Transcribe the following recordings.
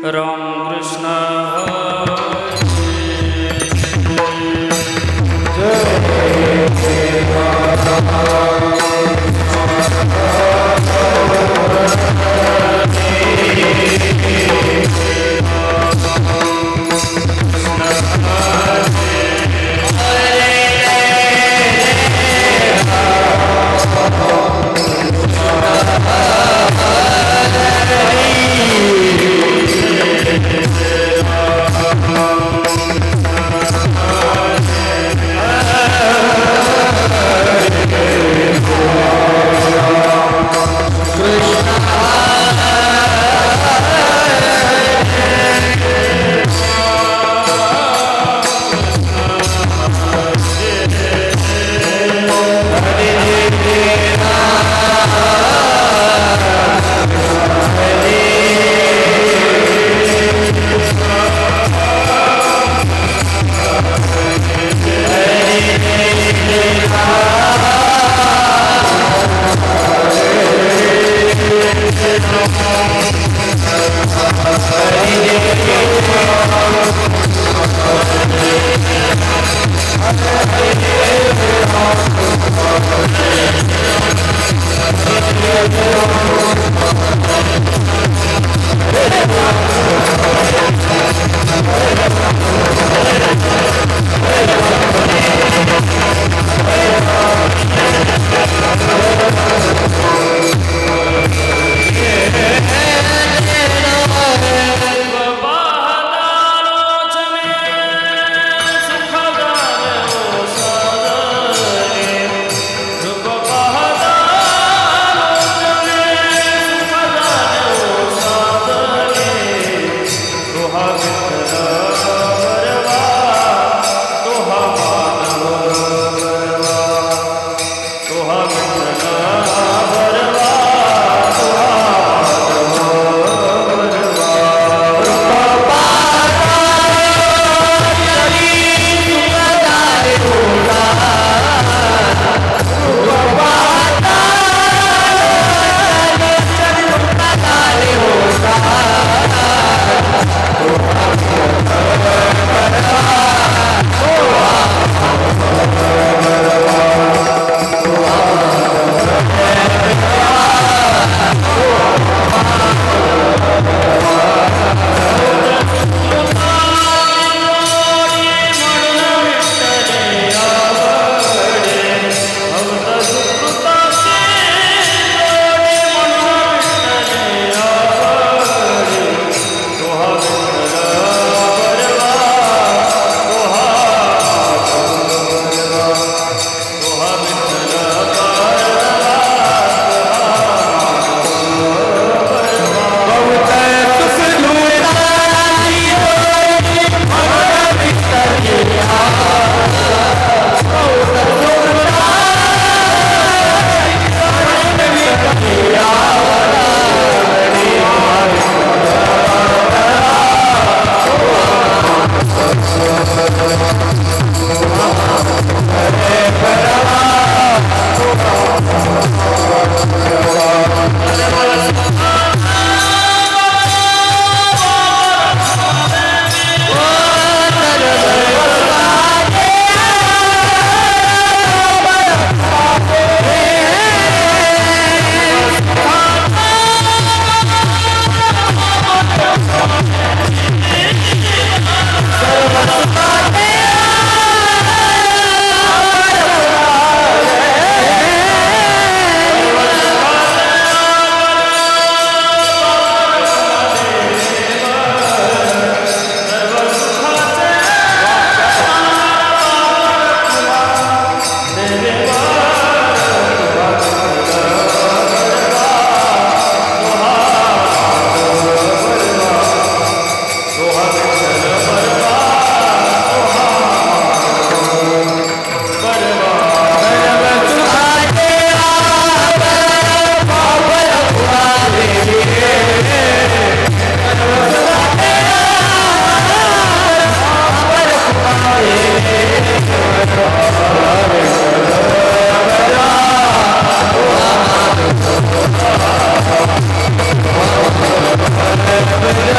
Ram Krishna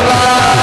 Bye.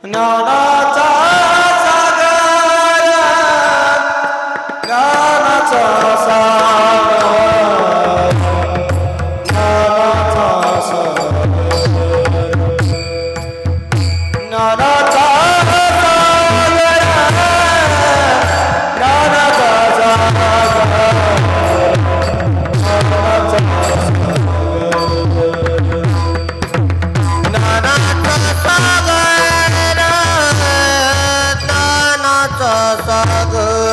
ज्ञानाचा सागर ज्ञानाचा सागर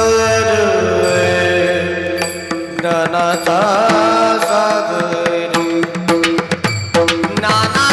ज्ञानाचा सागर ज्ञानाचा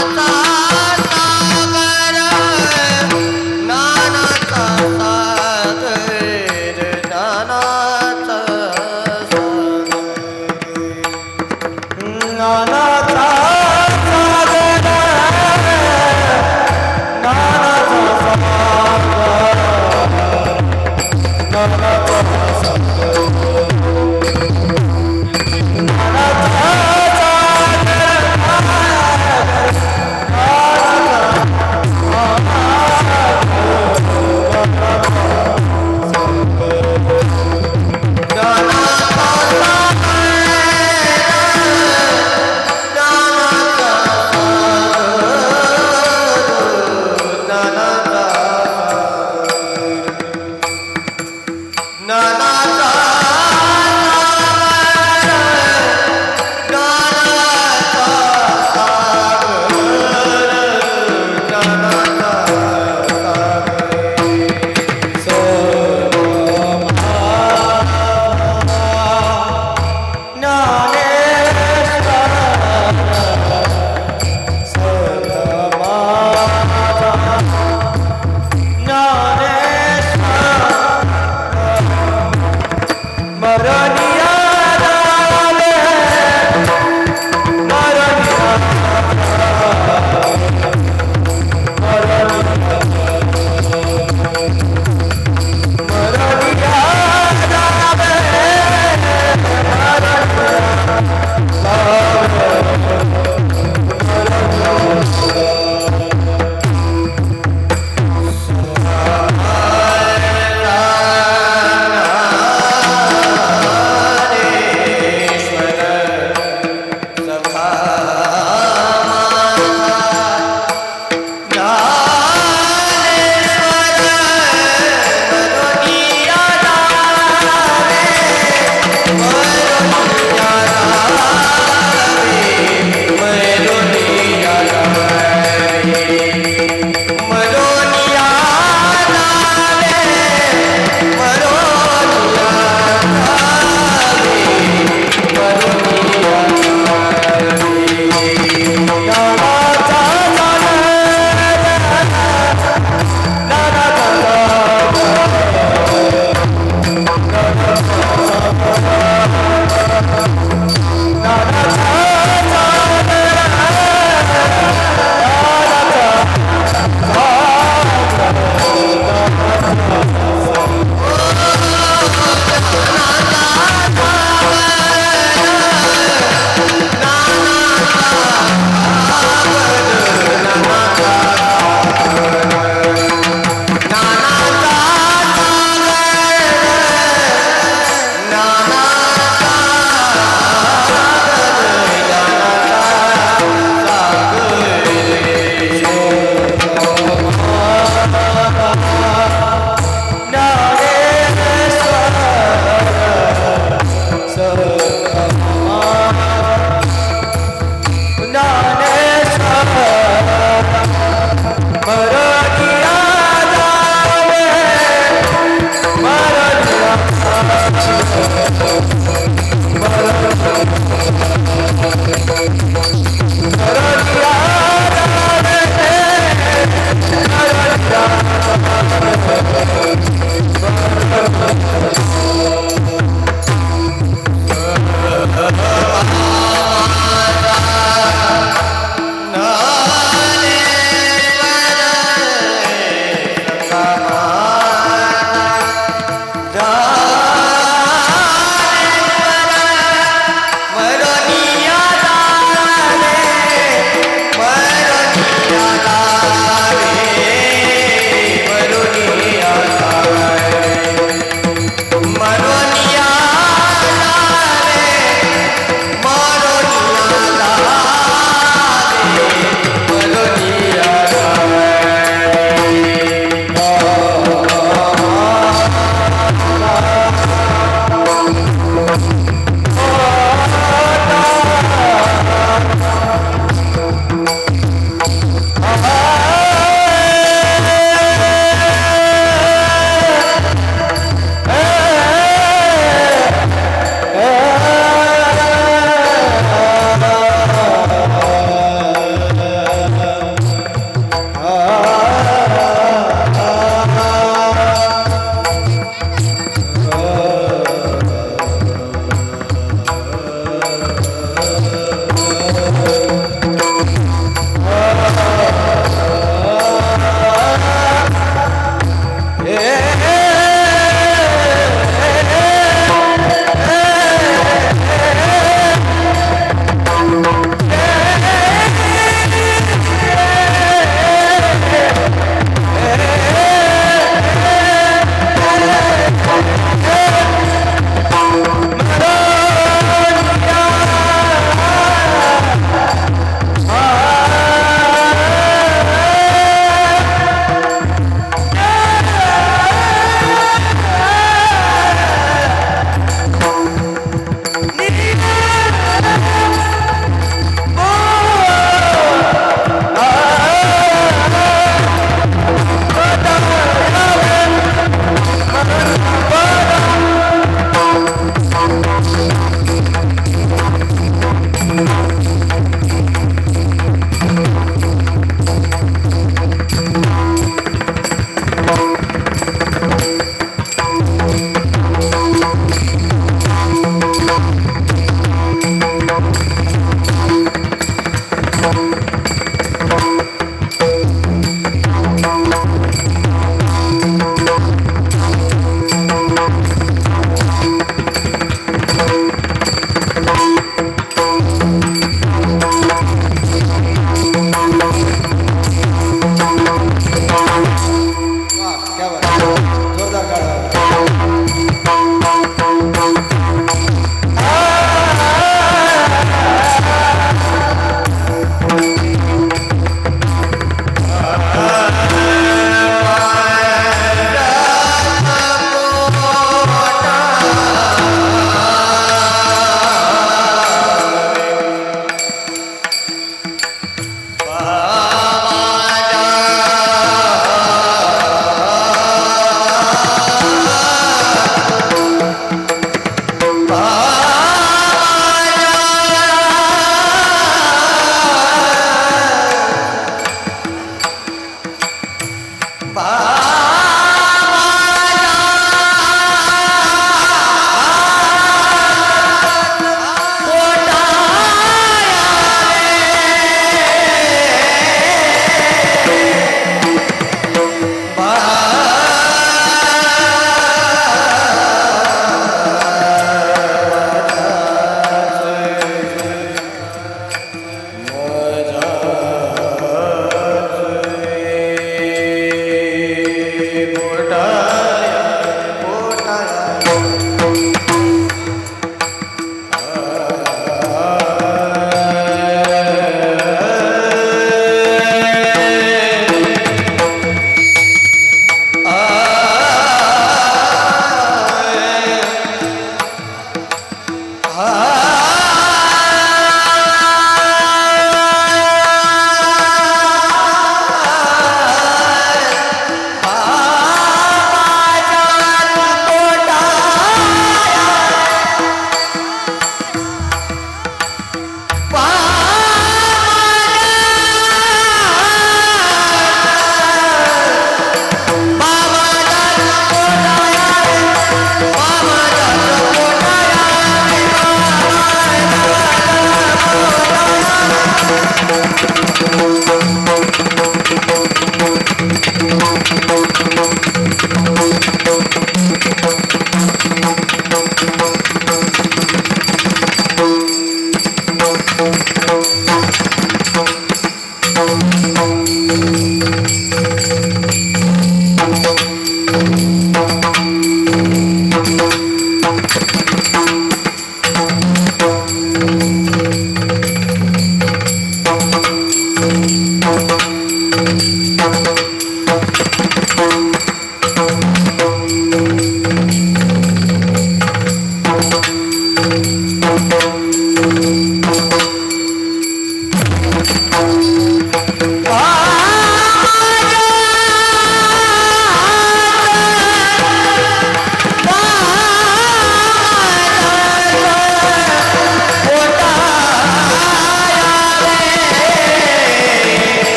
माझा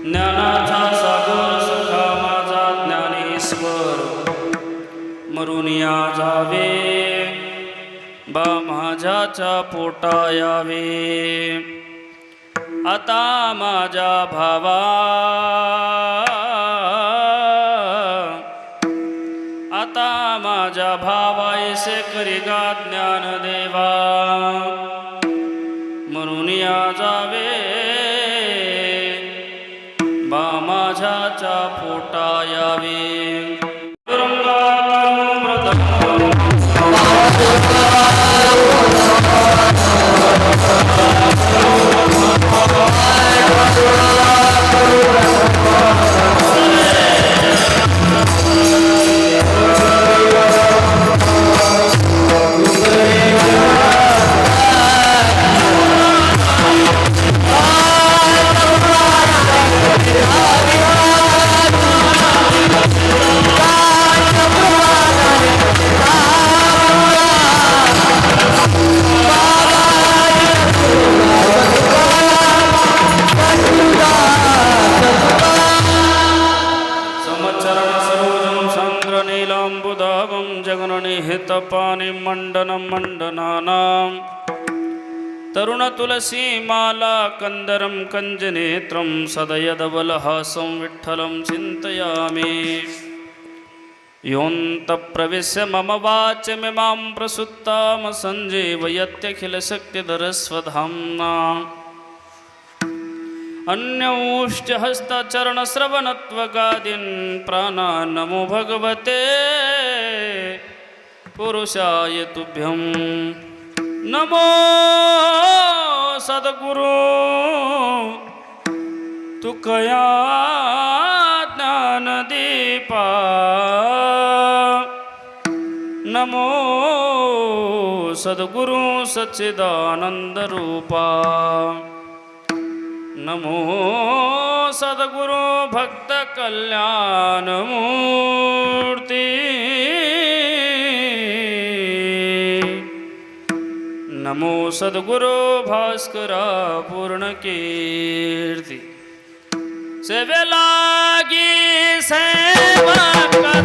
ज्ञानाचा सागर सखा माझा ज्ञानेश्वर मरून या जावे बा माझ्याच्या पोटा यावे आता माझ्या भावा आता माझ्या भावायसे करी गा ज्ञान देवा म्हणून या जावे बा माझ्याच्या पोटा यावे जगननिहितपानि मंडनं मंडनानां तरुण तुलसी माला कंदरं कंजनेत्रं सदयदवलहासं विठ्ठलं चिन्तयामि योऽन्तःप्रविश्य मम वाचमिमां प्रसुप्तां सञ्जीवयत्यखिलशक्तिधरस्वधाम्ना अन्यौष्ठ्यहस्तचरणश्रवणत्वगादीन् प्राणान् नमो भगवते पुरुषाय तुभ्यं नमो सद्गुरु तुकया ज्ञानदीपा नमो सद्गुरु सच्चिदानन्दरूपा नमो सद्गुरु भक्त कल्याण मूर्ति नमो सद्गुरु भास्करा पूर्ण कीर्ति सेवे लागी सेवा कथा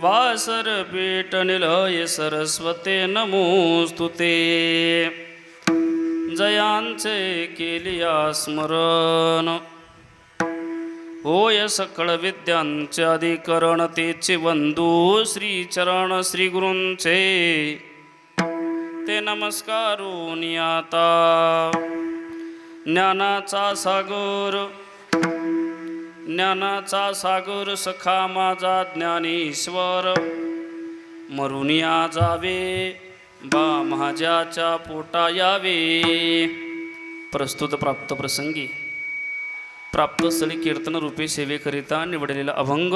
वासर पीठ निलय सरस्वते नमोस्तुते जयांचे केलिया स्मरण होय सकळ विद्यांचे अधिकरण तेचे वंदू श्री चरण श्री गुरूंचे ते नमस्कारून आता ज्ञानाचा सागर सखा माझा ज्ञानेश्वर मरून या जावे बा माझ्याच्या पोटा यावे. प्रस्तुत प्राप्त प्रसंगी प्राप्तस्थळी कीर्तन रूपे सेवेकरिता निवडलेला अभंग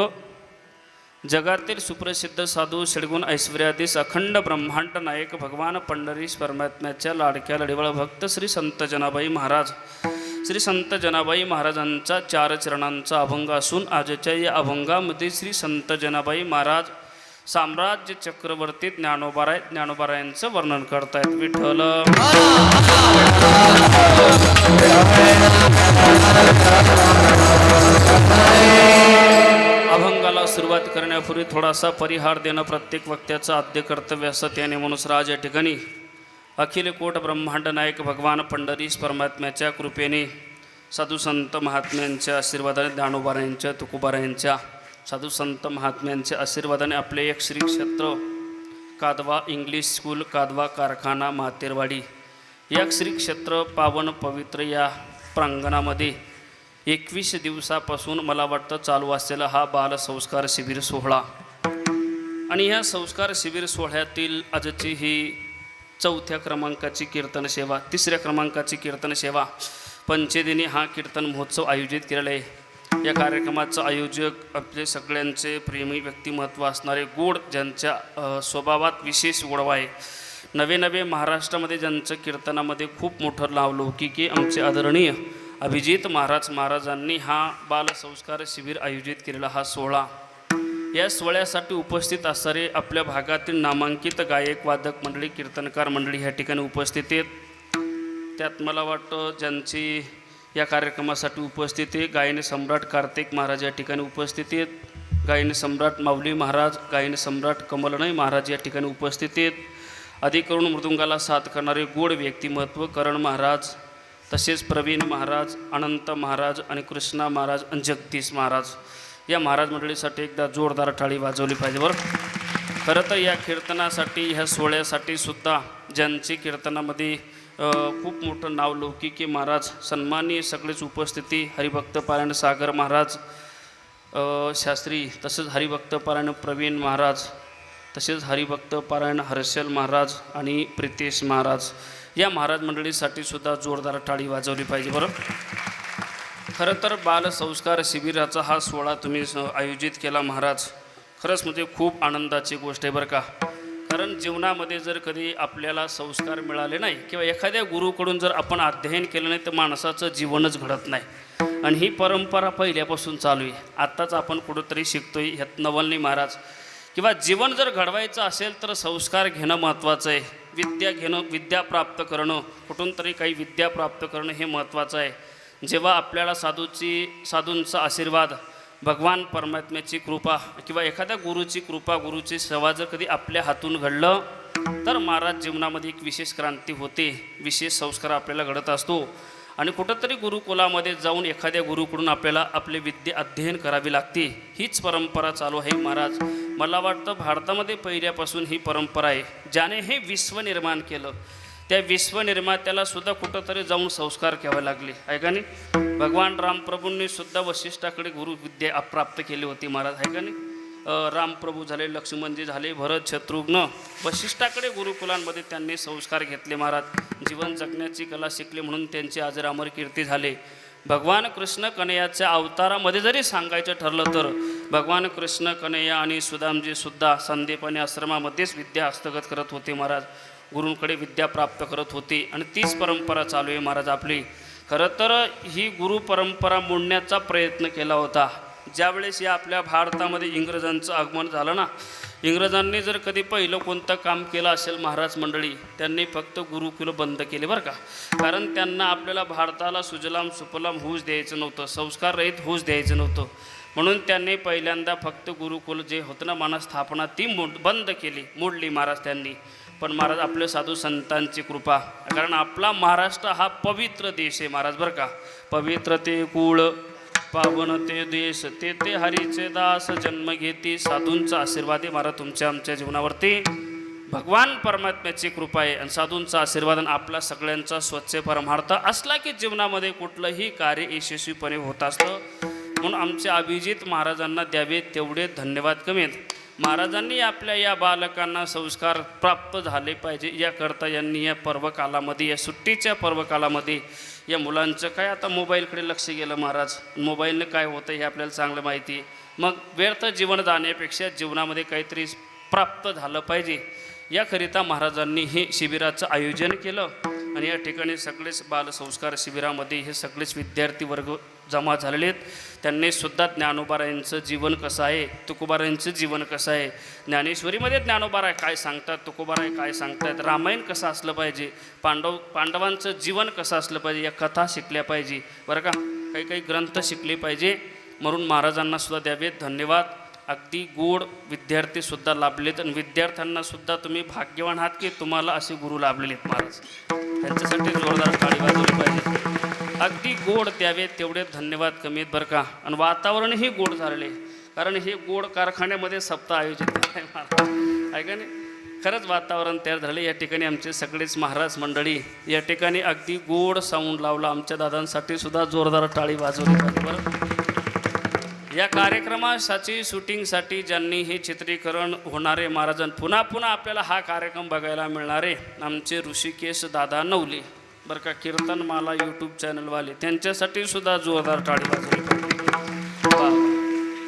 जगातील सुप्रसिद्ध साधू षड्गुण ऐश्वर्याधीश अखंड ब्रह्मांड नायक भगवान पंढरीश परमात्म्याच्या लाडक्या लढीवळ भक्त श्री संत जनाबाई महाराजांचा 4 चरणांचा अभंग असून आजच्या या अभंगामध्ये श्री संत जनाबाई महाराज साम्राज्य चक्रवर्ती ज्ञानोबारायांचं वर्णन करतायत. विठ्ठल अभंगाला सुरुवात करण्यापूर्वी थोडासा परिहार देणं प्रत्येक वक्त्याचं आद्य कर्तव्य असतं. त्याने म्हणून राज या ठिकाणी अखिल कोट ब्रह्मांड नायक भगवान पंढरीश परमात्म्याच्या कृपेने साधू संत महात्म्यांच्या आशीर्वादाने, ज्ञानोबारायांच्या, तुकोबारायांच्या साधू संत महात्म्यांच्या आशीर्वादाने आपले एक श्री क्षेत्र कादवा इंग्लिश स्कूल, कादवा कारखाना, मातेरवाडी या श्री क्षेत्र पावन पवित्र या प्रांगणामध्ये 21 दिवसापासून मला वाटतं चालू असलेला हा बालसंस्कार शिबिर सोहळा आणि ह्या संस्कार शिबिर सोहळ्यातील आजची ही 4थ्या क्रमांकाची कीर्तन सेवा, 3ऱ्या क्रमांकाची कीर्तन सेवा, पंचदिनी हा कीर्तन महोत्सव आयोजित केलेला आहे। या कार्यक्रमाचं आयोजक आपले सगळ्यांचे प्रेमी व्यक्तिमत्व असणारे गोड, ज्यांच्या स्वभावात विशेष गोडवा आहे, नवे महाराष्ट्रामध्ये ज्यांचं कीर्तनामध्ये खूप मोठं नाव लौकिकी, आमचे आदरणीय अभिजित महाराजांनी हा बालसंस्कार शिबिर आयोजित केलेला हा सोहळा। या सोहळ्यासाठी उपस्थित असणारे आपल्या भागातील नामांकित गायक, वादक मंडळी, कीर्तनकार मंडळी ह्या ठिकाणी उपस्थित आहेत। त्यात मला वाटतं ज्यांची या कार्यक्रमासाठी उपस्थित आहे, गायनी सम्राट कार्तिक महाराज या ठिकाणी उपस्थित आहेत, गायनी सम्राट माऊली महाराज, गायनी सम्राट कमलनय महाराज या ठिकाणी उपस्थित आहेत, अधिकरून मृदुंगाला साथ करणारे गोड व्यक्तिमत्व करण महाराज, तसेच प्रवीण महाराज, अनंत महाराज आणि कृष्णा महाराज आणि जगदीश महाराज या महाराज मंडळीसाठी एकदा जोरदार टाळी वाजवली पाहिजे बरं। खरं तर या कीर्तनासाठी, ह्या सोहळ्यासाठी सुद्धा ज्यांची कीर्तनामध्ये खूप मोठं नाव लौकिकी महाराज, सन्माननीय सगळेच उपस्थिती, हरिभक्त पारायण सागर महाराज शास्त्री, तसेच हरिभक्त पारायण प्रवीण महाराज, तसेच हरिभक्त पारायण हर्षल महाराज आणि प्रितेश महाराज या महाराज मंडळीसाठी सुद्धा जोरदार टाळी वाजवली पाहिजे बरं। खरं तर बालसंस्कार शिबिराचा हा सोहळा तुम्ही आयोजित केला महाराज, खरंच म्हणजे खूप आनंदाची गोष्ट आहे बरं का। कारण जीवनामध्ये जर कधी आपल्याला संस्कार मिळाले नाही किंवा एखाद्या गुरुकडून जर आपण अध्ययन केलं नाही तर माणसाचं जीवनच घडत नाही आणि ही परंपरा पहिल्यापासून चालू आहे। आत्ताच आपण कुठंतरी शिकतोय ह्यात नवलनी महाराज किंवा जीवन जर घडवायचं असेल तर संस्कार घेणं महत्त्वाचं आहे, विद्या घेणं, विद्या प्राप्त करणं, कुठून तरी काही विद्या प्राप्त करणं हे महत्त्वाचं आहे। जेव्हा आपल्याला साधूंचा आशीर्वाद, भगवान परमात्म्याची कृपा किंवा एखाद्या गुरुची कृपा, गुरुची सेवा जर कधी आपल्या हातून घडलं तर महाराज जीवनामध्ये एक विशेष क्रांती होते, विशेष संस्कार आपल्याला घडत असतो आणि कुठंतरी गुरुकुलामध्ये जाऊन एखाद्या गुरुकडून आपल्याला आपले विद्या अध्ययन करावी लागते। हीच परंपरा चालू आहे महाराज। मला वाटतं भारतामध्ये पहिल्यापासून ही परंपरा आहे। ज्याने हे विश्व निर्माण केलं त्या विश्वनिर्मात्याला सुद्धा कुठंतरी जाऊन संस्कार घ्यावे लागले आहे का नाही। भगवान रामप्रभूंनी सुद्धा वशिष्ठाकडे गुरुविद्या प्राप्त केली होती महाराज, आहे का नाही। रामप्रभू झाले, लक्ष्मणजी झाले, भरत, शत्रुघ्न, वशिष्ठाकडे गुरुकुलांमध्ये त्यांनी संस्कार घेतले महाराज, जीवन जगण्याची कला शिकले म्हणून त्यांची आज अमर कीर्ती झाले। भगवान कृष्ण कन्हैयाच्या अवतारामध्ये जरी सांगायचं ठरलं तर भगवान कृष्ण कन्हैया आणि सुदामजी सुद्धा संदीपानी आश्रमामध्येच विद्या हस्तगत करत होते महाराज, गुरूंकडे विद्या प्राप्त करत होती आणि तीच परंपरा चालू आहे महाराज आपली। खरं तर ही गुरु परंपरा मोडण्याचा प्रयत्न केला होता ज्यावेळेस या आपल्या भारतामध्ये इंग्रजांचं आगमन झालं ना। इंग्रजांनी जर कधी पहिलं कोणतं काम केलं असेल महाराज मंडळी, त्यांनी फक्त गुरुकुल बंद केले बरं का। कारण त्यांना आपल्याला भारताला सुजलाम सुफलाम होऊच द्यायचं नव्हतं, संस्कार रहित होऊच द्यायचं नव्हतं, म्हणून त्यांनी पहिल्यांदा फक्त गुरुकुल जे होतं ना मानस्थापना ती बंद केली, मोडली महाराज त्यांनी। पण महाराज आपले साधू संतांची कृपा, कारण आपला महाराष्ट्र हा पवित्र देश आहे महाराज बरं का। पवित्र ते कुळ, पावन ते देश, ते हरीचे दास, जन्म घेती, साधूंचा आशीर्वाद आहे महाराज तुमच्या आमच्या जीवनावरती। भगवान परमात्म्याची कृपा आहे आणि साधूंचा आशीर्वाद आपला सगळ्यांचा स्वच्छ परमार्थ असला की जीवनामध्ये कुठलंही कार्य यशस्वीपणे होत असतं। म्हणून आमच्या अभिजित महाराजांना द्यावे तेवढे धन्यवाद कमी आहेत। महाराजांनी आपल्या या बालकांना संस्कार प्राप्त झाले पाहिजे याकरता यांनी या पर्वकालामध्ये, या सुट्टीच्या पर्वकालामध्ये या मुलांचं काय आता मोबाईलकडे लक्ष गेलं महाराज, मोबाईलने काय होतं हे आपल्याला चांगलं माहिती आहे। मग व्यर्थ जीवन जाण्यापेक्षा जीवनामध्ये काहीतरी प्राप्त झालं पाहिजे याकरिता महाराजांनी हे शिबिराचं आयोजन केलं आणि या ठिकाणी सगळेच बालसंस्कार शिबिरामध्ये हे सगळेच विद्यार्थी वर्ग जमा झालेले आहेत। त्यांनी सुद्धा ज्ञानोबारायांचं जीवन कसं आहे, तुकोबारायांचं जीवन कसं आहे, ज्ञानेश्वरीमध्ये ज्ञानोबाराय काय सांगतात, तुकोबाराय काय सांगतात, रामायण कसं असलं पाहिजे, पांडवांचं जीवन कसं असलं पाहिजे या कथा शिकल्या पाहिजे बरं का, काही काही ग्रंथ शिकले पाहिजे। म्हणून महाराजांना सुद्धा द्यावेत धन्यवाद। अगदी गोड विद्यार्थीसुद्धा लाभलेत आणि विद्यार्थ्यांनासुद्धा तुम्ही भाग्यवान आहात की तुम्हाला असे गुरु लाभलेले आहेत महाराज, त्यांच्यासाठी जोरदार टाळी वाजवली पाहिजे। अगदी गोड द्यावे तेवढे धन्यवाद कमी आहेत बरं का. आणि वातावरणही गोड झालेले, कारण हे गोड कारखान्यामध्ये सप्ताह आयोजित आहे महाराज, आहे का नाही. खरंच वातावरण तयार झाले. या ठिकाणी आमचे सगळेच महाराज मंडळी या ठिकाणी अगदी गोड साऊंड लावला. आमच्या दादांसाठी सुद्धा जोरदार टाळी वाजवली पाहिजे बरं. या कार्यक्रमासाठी शूटिंगसाठी ज्यांनी हे चित्रीकरण होणारे महाराजां पुन्हा पुन्हा आपल्याला हा कार्यक्रम बघायला मिळणारे आमचे ऋषिकेश दादा नवले बरं का, कीर्तनमाला यूट्यूब चॅनलवाले, त्यांच्यासाठी सुद्धा जोरदार टाळी वाजवली पाहिजे.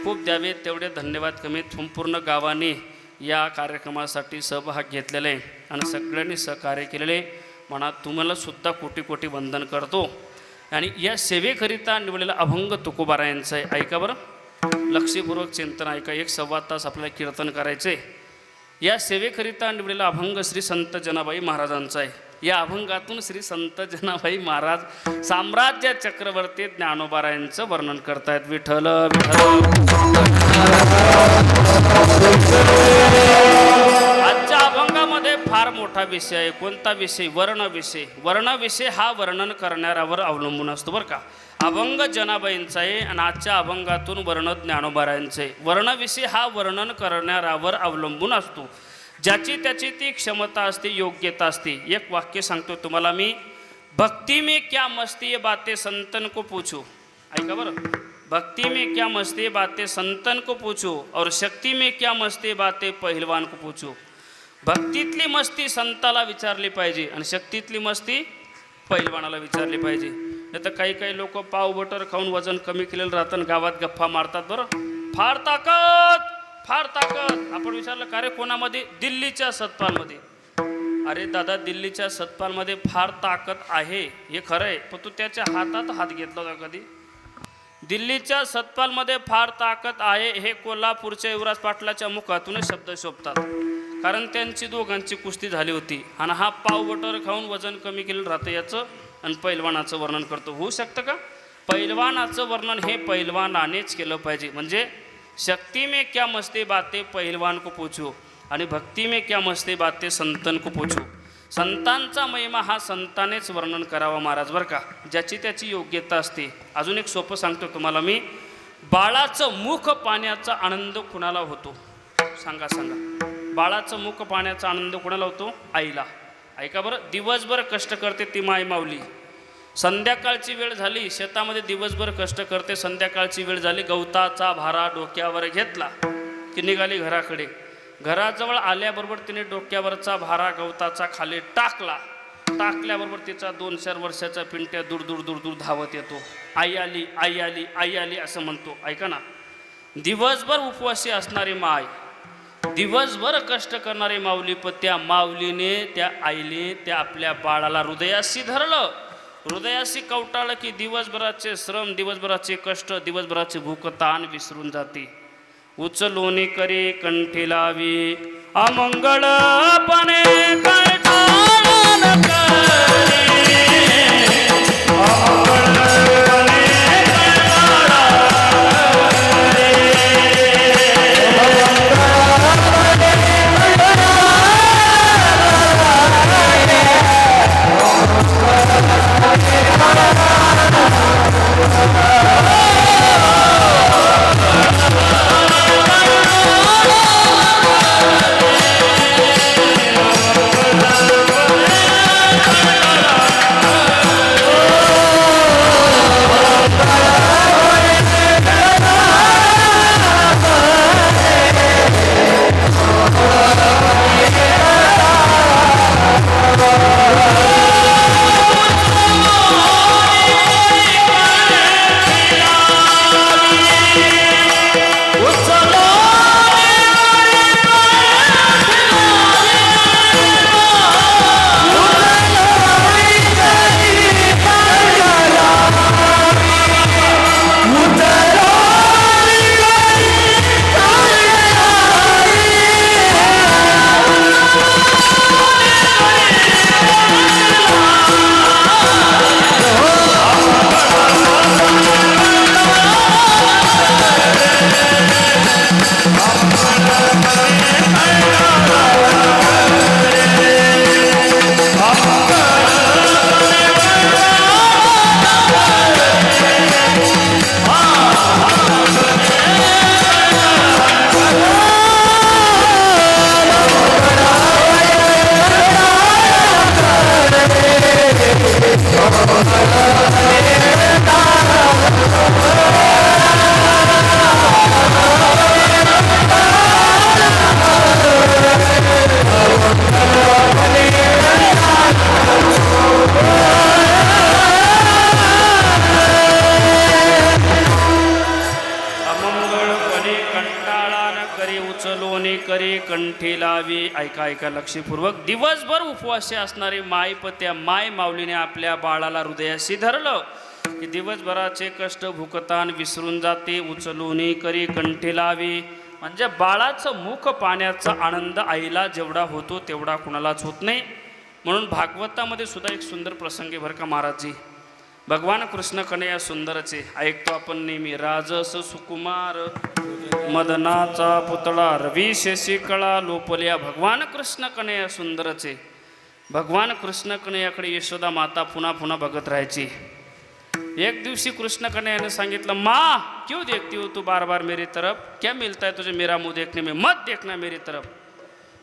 खूप द्यावे तेवढे धन्यवाद कमीत. संपूर्ण गावाने या कार्यक्रमासाठी सहभाग घेतलेला आहे आणि सगळ्यांनी सहकार्य केलेले. म्हणा तुम्हाला सुद्धा कोटी कोटी वंदन करतो. आणि या सेवेकरिता निवडलेला अभंग तुकोबारायांचं आहे. ऐका बरं, लक्षपूर्वक चिंतन ऐका. 1-1.25 तास आपल्याला कीर्तन करायचे. या सेवेकरिता निवडलेला अभंग श्री संत जनाबाई महाराजांचा आहे. या अभंगातून श्री संत जनाबाई महाराज साम्राज्य चक्रवर्ती ज्ञानोबारायांचं वर्णन करतायत. विठ्ठल आजच्या अभंगामध्ये फार मोठा विषय आहे. कोणता विषय? वर्णविषय. वर्णविषय हा वर्णन करणाऱ्यावर अवलंबून असतो बरं का. अभंग जनाबाईंचा आहे आणि आजच्या अभंगातून वर्ण ज्ञानोबारायांचं आहे. वर्णविषय हा वर्णन करणाऱ्यावर अवलंबून असतो. ज्याची त्याची ती क्षमता असते, योग्यता असते. एक वाक्य सांगतो तुम्हाला मी. भक्ति में क्या मस्ती ये बातें संतन को पूछो. ऐका बरं. भक्ति में क्या मस्ती बातें संतन को पूछो और शक्ति में क्या मस्ती बातें पहिलवान को पूछो. भक्तीतली मस्ती संताला विचारली पाहिजे आणि शक्तीतली मस्ती पहिलवानाला विचारली पाहिजे. नाही तर काही काही लोक पाव बटर खाऊन वजन कमी केलेलं राहतं, गावात गप्पा मारतात बरं. फार ताकद, फार ताकद. आपण विचारलं का रे कोणामध्ये? दिल्लीच्या सतपालमध्ये. अरे दादा, दिल्लीच्या सतपालमध्ये फार ताकद आहे हे खरं आहे, पण तू त्याच्या हातात हात घेतला होता कधी? दिल्लीच्या सतपालमध्ये फार ताकद आहे हे कोल्हापूरच्या युवराज पाटलाच्या मुखातूनच शब्द शोभतात, कारण त्यांची दोघांची कुस्ती झाली होती. आणि हा पाव बटर खाऊन वजन कमी केलं राहतं याचं आणि पैलवानाचं वर्णन करतो. होऊ शकतं का? पैलवानाचं वर्णन हे पैलवानानेच केलं पाहिजे. म्हणजे शक्ति में क्या मस्ती बातें पहिलवान को पूछो आणि भक्ती में क्या मस्ती बातें संतन को पूछो. संतांचा महिमा हा संतानेच वर्णन करावा महाराज बरं का. ज्याची त्याची योग्यता असते. अजून एक सोपं सांगतो तुम्हाला मी. बाळाचं मुख पाण्याचा आनंद कुणाला होतो? सांगा सांगा. बाळाचं मुख पाण्याचा आनंद कुणाला होतो? आईला. ऐका बरं. दिवसभर कष्ट करते ती माय माऊली. संध्याकाळची वेळ झाली, शेतामध्ये दिवसभर कष्ट करते, संध्याकाळची वेळ झाली, गवताचा भारा डोक्यावर घेतला की निघाली घराकडे. घराजवळ आल्याबरोबर तिने डोक्यावरचा भारा गवताचा खाली टाकला. टाकल्याबरोबर तिचा 2-4 वर्षाचा पिंट्या दूर दूर दूर दूर धावत येतो. आई आली, आई आली, आई आली असं म्हणतो. ऐका ना, दिवसभर उपवासी असणारी माय, दिवसभर कष्ट करणारी माऊली, पण त्या माऊलीने, त्या आईने त्या आपल्या बाळाला हृदयाशी धरलं. हृदयाशी कवटाळलं की दिवसभराचे श्रम, दिवसभराचे कष्ट, दिवसभराचे भूक ताण विसरून जाते. उचलोनी करे कंठी लावी अमंगळपणे कंटाळून करे. लावी. ऐका ऐका लक्षपूर्वक. दिवसभर उपवासी असणारी मायपत्या माय माऊलीने आपल्या बाळाला हृदयाशी धरलं की दिवसभराचे कष्ट भुकतान विसरून जाते. उचलून करी कंठी लावी. म्हणजे बाळाचं मुख पाण्याचा आनंद आईला जेवढा होतो तेवढा कुणालाच होत नाही. म्हणून भागवतामध्ये सुद्धा एक सुंदर प्रसंग आहे बरं का महाराजजी. भगवान कृष्ण कन्हैया सुंदरचे ऐकतो आपण नेहमी. राजस सुकुमार मदनाचा पुतळा रवी शेषी कळा लोपल्या. भगवान कृष्ण कन्हैया सुंदरचे. भगवान कृष्ण कन्हैयाकडे यशोदा माता पुन्हा पुन्हा बघत राहायची. एक दिवशी कृष्ण कन्हैया ने सांगितलं, माँ क्यों देखती हो तू बार बार मेरी तरफ, क्या मिलता है तुझे मेरा मुंह देखने में, मत देखना मेरी तरफ.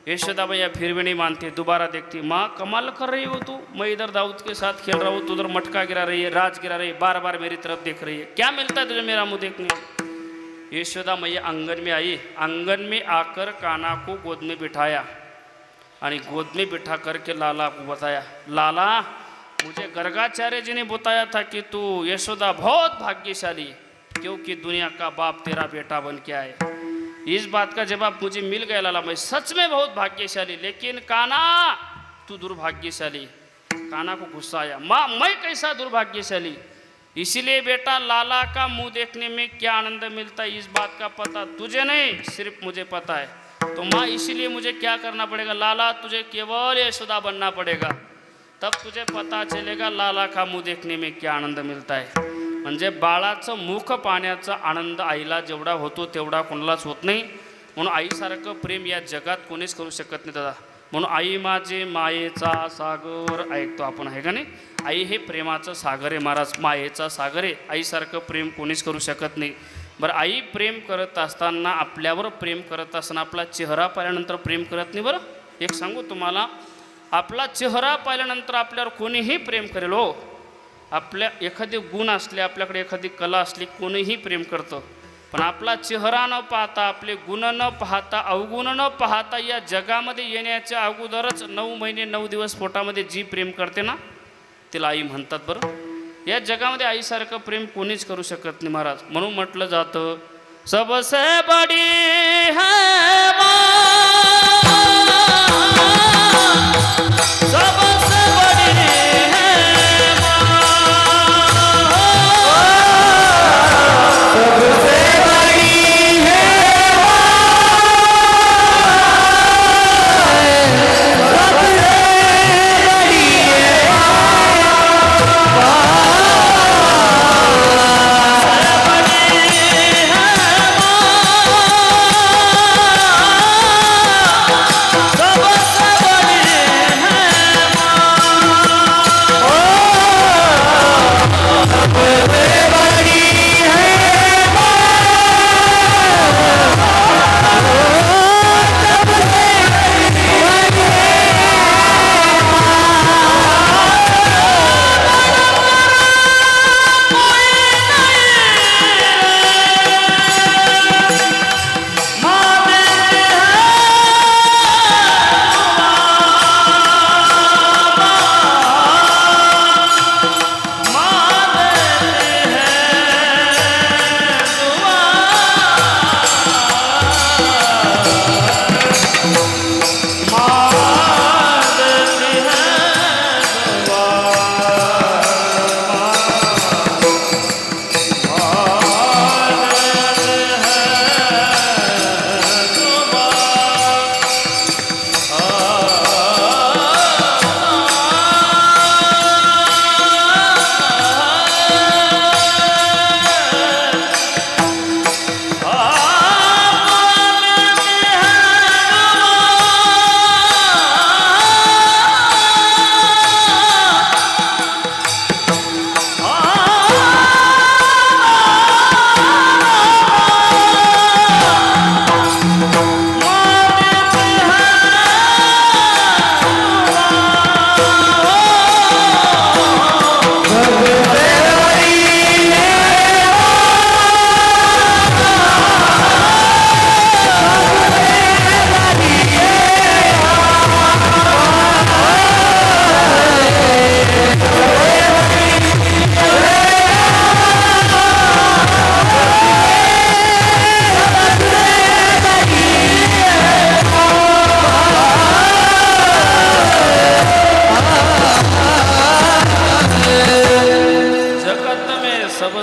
यशोदा भैया फिर भी नहीं मानती, दोबारा देखती. माँ कमाल कर रही हो तू, मैं इधर दाऊद के साथ खेल रहा हूँ, तू उधर मटका गिरा रही है, राज गिरा रही है, बार बार मेरी तरफ देख रही है, क्या मिलता है तुझे मेरा मुंह देखने में. यशोदा मैया आंगन में आई. आंगन में आकर कान्हा को गोद में बिठाया और गोद में बिठा करके लाला को बताया, लाला मुझे गर्गाचार्य जी ने बताया था कि तू यशोदा बहुत भाग्यशाली क्योंकि दुनिया का बाप तेरा बेटा बन के आए. इस बात का जवाब मुझे मिल गया लाला, मैं सच में बहुत भाग्यशाली, लेकिन कान्हा तू दुर्भाग्यशाली. कान्हा को गुस्सा आया, माँ मैं कैसा दुर्भाग्यशाली. इसीलिए बेटा लाला का मुंह देखने में क्या आनंद मिलता है इस बात का पता तुझे नहीं, सिर्फ मुझे पता है. तो माँ इसीलिए मुझे क्या करना पड़ेगा, लाला तुझे केवल यशोदा बनना पड़ेगा, तब तुझे पता चलेगा लाला का मुंह देखने में क्या आनंद मिलता है. म्हणजे बाळाचं मुख पाहण्याचा आनंद आईला जेवढा होतो तेवढा कोणालाच होत नाही. म्हणून आईसारखं प्रेम या जगात कोणीच करू शकत नाही दादा. म्हणून आई माझे मायेचा सागर ऐकतो आपण, आहे का नाही. आई हे प्रेमाचं सागर आहे महाराज, मायेचा सागर आहे. आईसारखं प्रेम कोणीच करू शकत नाही. बरं आई प्रेम करत असताना, आपल्यावर प्रेम करत असताना आपला चेहरा पाहिल्यानंतर प्रेम करत नाही. बरं एक सांगू तुम्हाला, आपला चेहरा पाहिल्यानंतर आपल्यावर कोणीही प्रेम करेल हो. आपल्या एखादे गुण असले, आपल्याकडे एखादी कला असली, कोणीही प्रेम करतं. पण आपला चेहरा न पाहता, आपले गुण न पाहता, अवगुण न पाहता या जगामध्ये येण्याच्या अगोदरच 9 महिने 9 दिवस पोटामध्ये जी प्रेम करते ना तिला आई म्हणतात. बरं या जगामध्ये आईसारखं प्रेम कोणीच करू शकत नाही महाराज. म्हणून म्हटलं जातं सबसे बडी है माँ, सबसे बडी है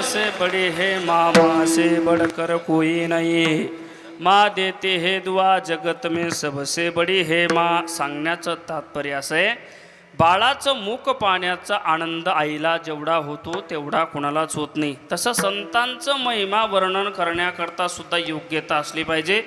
सबसे बड़ी है माँ, माँ से बढ़कर कोई नहीं. माँ देते है दुआ जगत में सबसे बडी है माँ. सांगण्याचं तात्पर्य असं आहे, बाळाचं मुख पाहण्याचा आनंद आईला जेवढा होतो तेवढा कुणालाच होत नाही. तसं संतांचं महिमा वर्णन करण्याकरता सुद्धा योग्यता असली पाहिजे,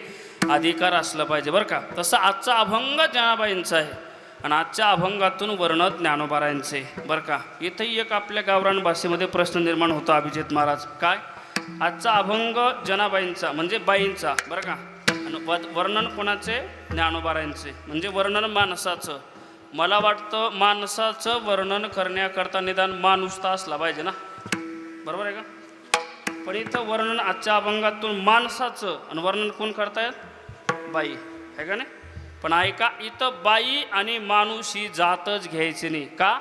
अधिकार असला पाहिजे बरं का. तसं आजचा अभंग जनाबाईंचा आहे आणि आजच्या अभंगातून वर्ण ज्ञानोबारायांचे बरं का. इथंही एक आपल्या गावरान भाषेमध्ये प्रश्न निर्माण होतो अभिजित महाराज, काय आजचा अभंग जनाबाईंचा म्हणजे बाईंचा बरं का, आणि वर्णन कोणाचे, ज्ञानोबारायांचे. म्हणजे वर्णन माणसाचं. मला वाटतं माणसाचं वर्णन करण्याकरता निदान माणूस तर असला पाहिजे ना, बरोबर आहे का. पण इथं वर्णन आजच्या अभंगातून माणसाचं आणि वर्णन कोण करतायत, बाई आहे का नाही. पण ऐका, इथं बाई आणि माणूस ही जातच घ्यायची नाही. का,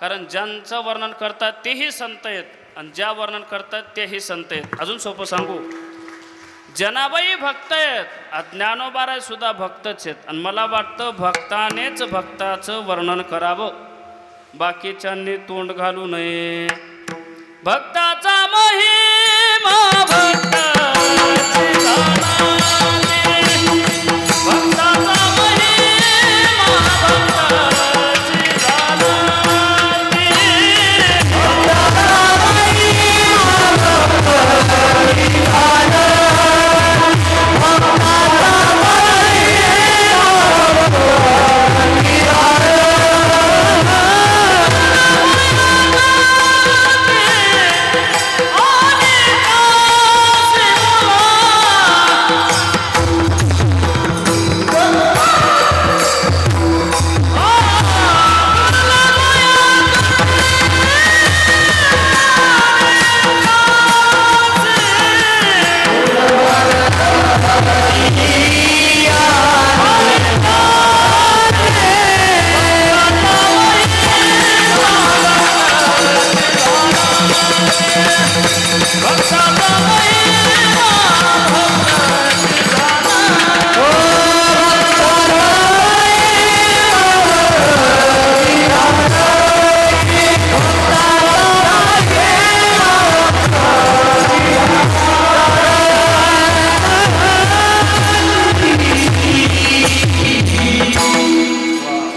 कारण ज्यांचं वर्णन करतात तेही संत आहेत आणि ज्या वर्णन करतात तेही संत आहेत. अजून सोपं सांगू, जनाबाई भक्त आहेत, ज्ञानोबाराय सुद्धा भक्तच आहेत. आणि मला वाटतं भक्तानेच भक्ताचं वर्णन करावं, बाकीच्यांनी तोंड घालू नये. भक्ताचा महिमा भक्ताची जाणावी,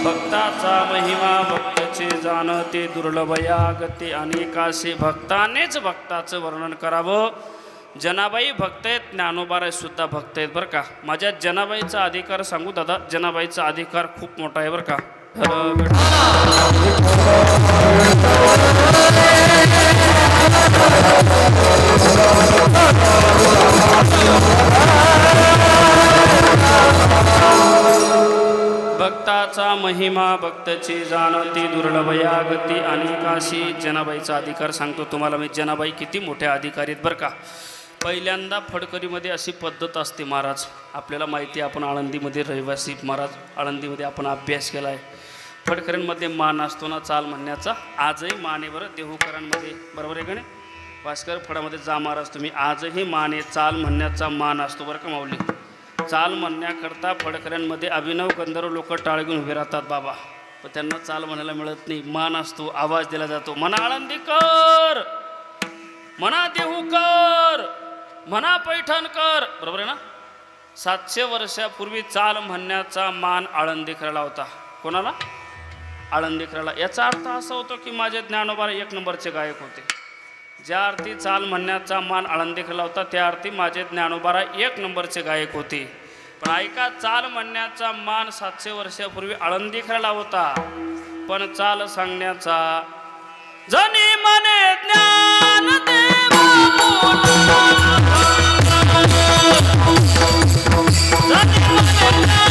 भक्ताचा महिमा भक्ताची जाणावी. ते दुर्लभया गती अनेकासे. भक्तानेच भक्ताचं वर्णन करावं. जनाबाई भक्त आहेत, ज्ञानोबाराय सुद्धा भक्त आहेत बरं का. माझ्या जनाबाईचा अधिकार सांगू दादा, जनाबाईचा अधिकार खूप मोठा आहे बरं का. भक्ताचा महिमा भक्तची जाणती दुर्लभया गती अनेकाशी. जनाबाईचा अधिकार सांगतो तुम्हाला मी. जनाबाई किती मोठ्या अधिकारी आहेत बरं का. पहिल्यांदा फडकरीमध्ये अशी पद्धत असते महाराज, आपल्याला माहिती आहे, आपण आळंदीमध्ये रहिवासी महाराज, आळंदीमध्ये आपण अभ्यास केला आहे. फडकरींमध्ये मान असतो ना चाल म्हणण्याचा, आजही मान आहे बरं देहूकरांमध्ये, बरोबर आहे का नाही. भास्कर फडामध्ये जा महाराज तुम्ही, आजही मान आहे, चाल म्हणण्याचा मान असतो बरं का माऊली. चाल म्हणण्याकरता फडकऱ्यांमध्ये अभिनव गंधर्व लोक टाळ घेऊन उभे राहतात बाबा, पण त्यांना चाल म्हणायला मिळत नाही. मान असतो, आवाज दिला जातो, म्हणा आळंदीकर, म्हणा देहूकर, म्हणा पैठणकर, बरोबर आहे ना. 700 वर्षापूर्वी चाल म्हणण्याचा मान आळंदीकराला होता. कोणाला, आळंदीकराला. याचा अर्थ असा होतो की माझे ज्ञानोबा 1 नंबरचे गायक होते. ज्या अर्थी चाल म्हणण्याचा मान आळंदीकराला होता त्या अर्थी माझे ज्ञानोबा 1 नंबरचे गायक होते. पण ऐका, चाल म्हणण्याचा मान 700 वर्षापूर्वी आळंदीकराला होता, पण चाल सांगण्याचा जनी मने ज्ञान देवा जनी मने ज्ञान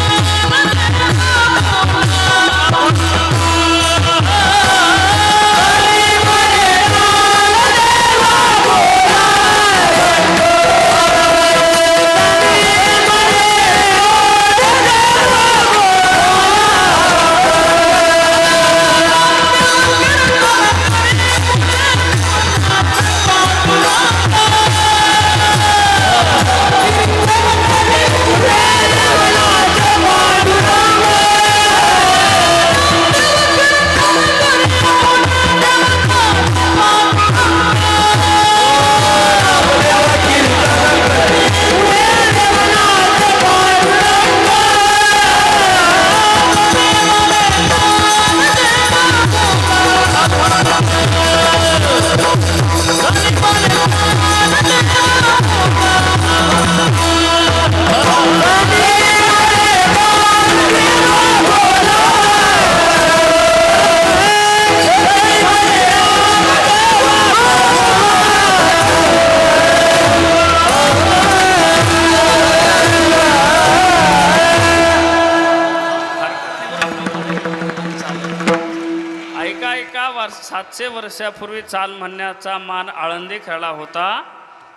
ऐका 700 वर्षापूर्वी चाल म्हणण्याचा मान आळंदी खेळला होता,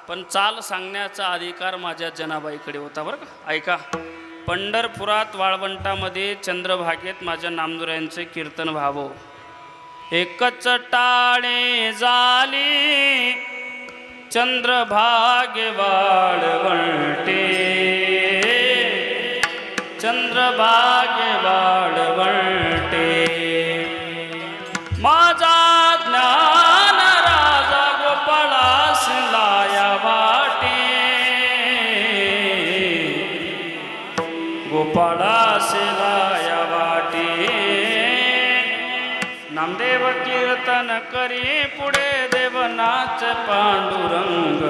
पण चाल सांगण्याचा अधिकार माझ्या जनाबाईकडे होता बरं का. ऐका, पंढरपुरात वाळवंटामध्ये चंद्रभागेत माझ्या नामदुऱ्यांचे कीर्तन व्हावं. एकच टाळे झाली चंद्रभागे वाळवंटे, चंद्रभागे वाळवंटे. माझा ज्ञान राजा गोपाळास लाया वाटे, गोपाळास लाया वाटे. नामदेव कीर्तन करी पुढे देवनाच पांडुरंग,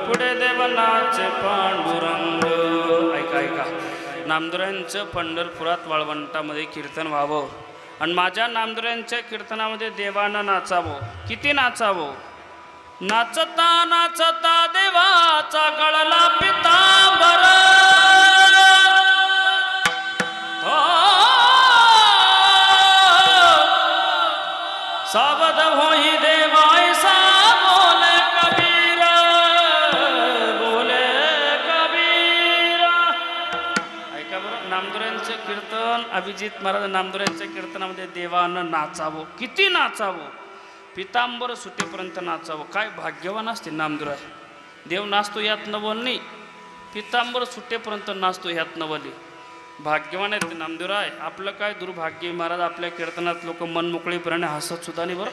पुढे देवनाच पांडुरंग. ऐका, नामदेवांचं पंढरपुरात वाळवंटामध्ये कीर्तन व्हावं आणि माझ्या नामदेवांच्या कीर्तनामध्ये देवानं नाचावं. किती नाचावं? नाचता नाचता देवाचा गळला पितांबर, सावध होई देवायसा बोले कबीर, बोले कबीर. ऐका बरं, नामदेवांचं कीर्तन, अभिजित महाराज नामदेवांच्या कीर्तनामध्ये देवानं नाचावं. किती नाचावं? पितांबर सुटेपर्यंत नाचावं. काय भाग्यवान असते नामदेव. देव नाचतो यात नवल नाही, पितांबर सुटेपर्यंत नाचतो ह्यात नवली. भाग्यवान आहेत ते नामदेवराय. आपलं काय दुर्भाग्य महाराज, आपल्या कीर्तनात लोक मन मोकळीपणे हसत सुद्धा नाही बरं.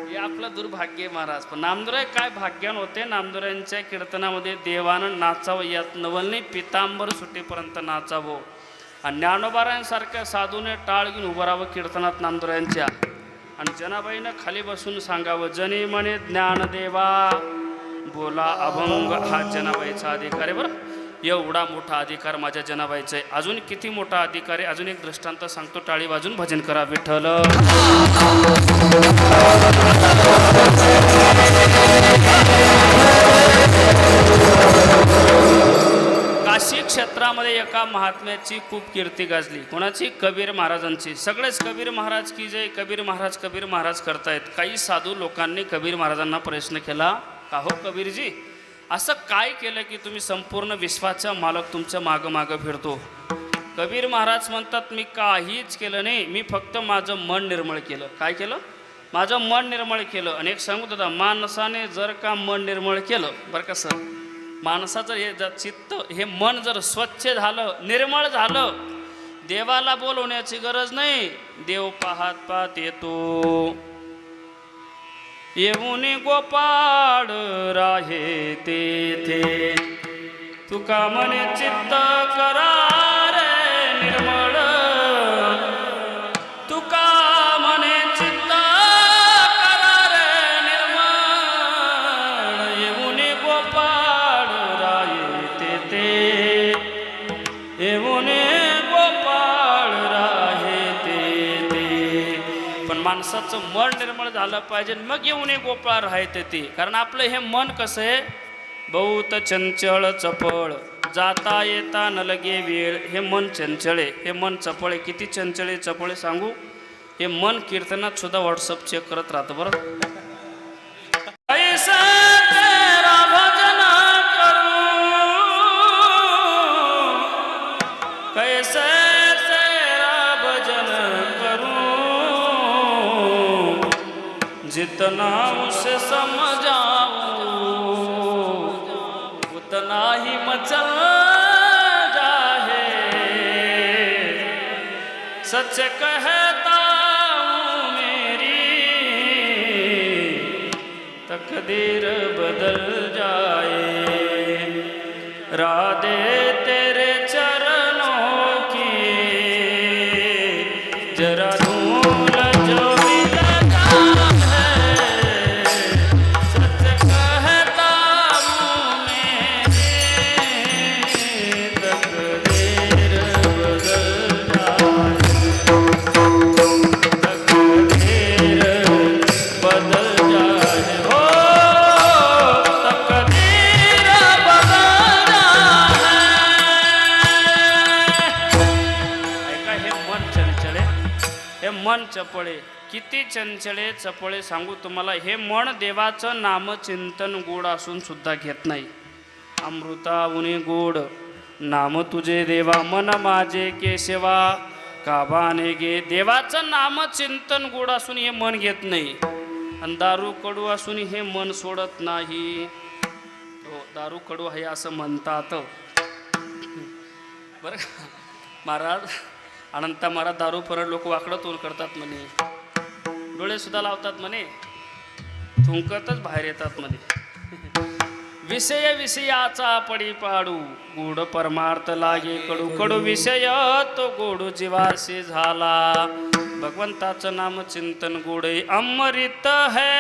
हे आपलं दुर्भाग्य महाराज. पण नामदेवराय काय भाग्यवान होते. नामदेवरायांच्या कीर्तनामध्ये देवानं नाचावं यात नवल नाही, पितांबर सुटेपर्यंत नाचावं. आणि ज्ञानोबारायांसारख्या साधूने टाळ घेऊन उभं राहावं कीर्तनात नामदेवरायांच्या. आणि जनाबाईनं खाली बसून सांगावं, जनी म्हणे ज्ञानदेवा बोला अभंग. हा जनाबाईचा अधिकार आहे बरं. एवढा मोठा अधिकार माझ्या जनाबाईचा आहे. अजून किती मोठा अधिकार आहे, अजून एक दृष्टांत सांगतो. टाळी वाजून भजन करा विठ्ठल. काशी क्षेत्रामध्ये एका महात्म्याची खूप कीर्ती गाजली. कोणाची? कबीर महाराजांची. सगळेच कबीर महाराज की जय, कबीर महाराज करतायत. काही साधू लोकांनी कबीर महाराजांना प्रश्न केला, का हो कबीरजी, असं काय केलं की तुम्ही संपूर्ण विश्वाचा मालक तुमच्या मागं फिरतो? कबीर महाराज म्हणतात, मी काहीच केलं नाही, मी फक्त माझं मन निर्मळ केलं. काय केलं? माझं मन निर्मळ केलं. आणि एक सांगू दादा, माणसाने जर का मन निर्मळ केलं बरं का सर, माणसाचं हे जर चित्त, हे मन जर स्वच्छ झालं, निर्मळ झालं, देवाला बोलवण्याची गरज नाही. देव पाहत येतो. येऊन गोपाळ राहे तेथे, तुका म्हणे चित्त करा रे निर्मळ, तुका म्हणे चित्त करा रे निर्मळ. येऊन गोपाळ राहे तेथे, येऊन गोपाळ राहे तेथे. पण माणसाचं मन निर्मळ झालं पाहिजे, मग येऊन गोपाळ राहते ते. कारण आपलं हे मन कसं आहे, बहुत चंचळ चपळ, जाता येता न लगे वेळ. हे मन चंचळ आहे, हे मन चपळ आहे. किती चंचळ आहे, चपळ आहे सांगू? हे मन कीर्तनात सुद्धा व्हॉट्सअप चेक करत राहतं बरं. कैसे तेरा भजन करूं, कैसे तेरा भजन करूं, जितना उसे समझाऊं उतना ही मचल जाए. सच कहता हूँ मेरी तकदीर बदल जाए. राधे तेरे चरणों की जरा धूल जो मन चपळे किती चंचळे चपळे सांगू तुम्हाला. हे मन देवाचं नामचिंतन गोड असून सुद्धा घेत नाही. अमृता उनी गोड नाम तुझे देवा मन माझे केशवा काबाने गे. देवाचं नामचिंतन गोड असून हे मन घेत नाही. आणि दारू कडू असून हे मन सोडत नाही. हो, दारू कडू आहे असं म्हणतात बरं का महाराज. अनंता महाराज दारू परत लोक वाकडं तोल करतात म्हणे, डोळे सुद्धा लावतात म्हणे, थुंकतच बाहेर येतात म्हणे. विषय विषयाचा पडी पाडू गोड परमार्थ लागे कडू. कडू विषय तो गोड जीवाशी झाला. भगवंताचं नाम चिंतन गोड अमृत है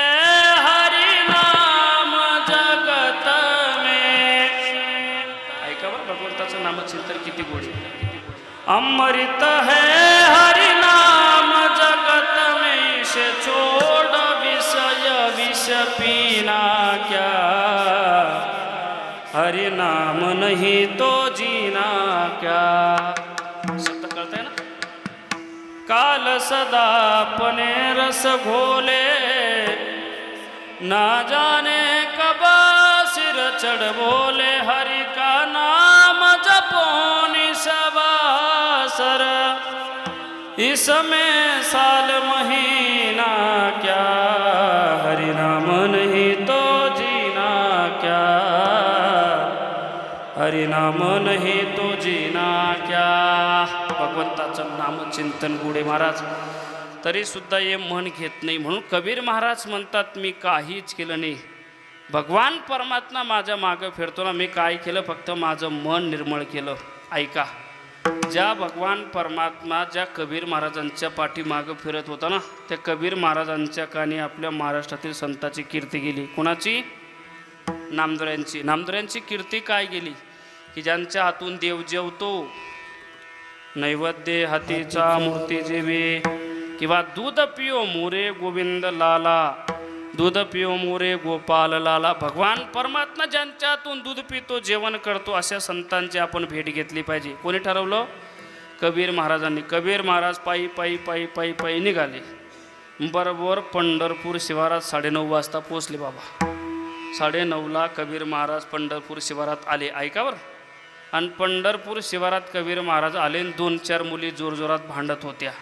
हरि नाम जगत में. ऐका बरं भगवंताचं नाम चिंतन किती गोड. अमृत है हरि नाम जगत में से छोड़ विषय विष पीना क्या. हरि नाम नहीं तो जीना क्या. शब्द कळतंय ना. काल सदा अपने रस घोले ना जाने कब सिर चढ़ बोले. हरि का नाम जपोनि सवासर इसमें साल महीना क्या. हरि नाम नहीं तो जीना क्या. हरि नाम नहीं तो जीना क्या. भगवंताचं नाम चिंतन गुडे महाराज तरी सुद्धा हे मन घेत नाही. म्हणून कबीर महाराज म्हणतात मी काहीच केलं नाही. भगवान परमात्मा माझ्या मागं फिरतो ना, मी काय केलं फक्त माझं मन निर्मळ केलं. ऐका, ज्या भगवान परमात्मा ज्या कबीर महाराजांच्या पाठीमागं फिरत होता ना, त्या कबीर महाराजांच्या कानी आपल्या महाराष्ट्रातील संतांची कीर्ती गेली. कोणाची? नामदोऱ्यांची. नामदोऱ्यांची कीर्ती काय गेली की ज्यांच्या हातून देव जेवतो, नैवेद्य हातीचा मूर्ती जेवे, किंवा दूध पिओ मोरे गोविंद लाला, दूध पिओ मोरे गोपाल लाला. भगवान परमात्मा ज्यांच्या हातून दूध पितो, जेवण करतो, अशा संतांची आपण भेट घेतली पाहिजे. कोणी ठरवलं? कबीर महाराजांनी. कबीर महाराज पायी पायी पायी पायी पायी निघाले. बरोबर पंढरपूर शिवारात 9:30 वाजता पोचले बाबा. 9:30ला कबीर महाराज पंढरपूर शिवारात आले. ऐका बरं. आणि पंढरपूर शिवारात कबीर महाराज आले. 2-4 मुली जोरजोरात भांडत होत्या.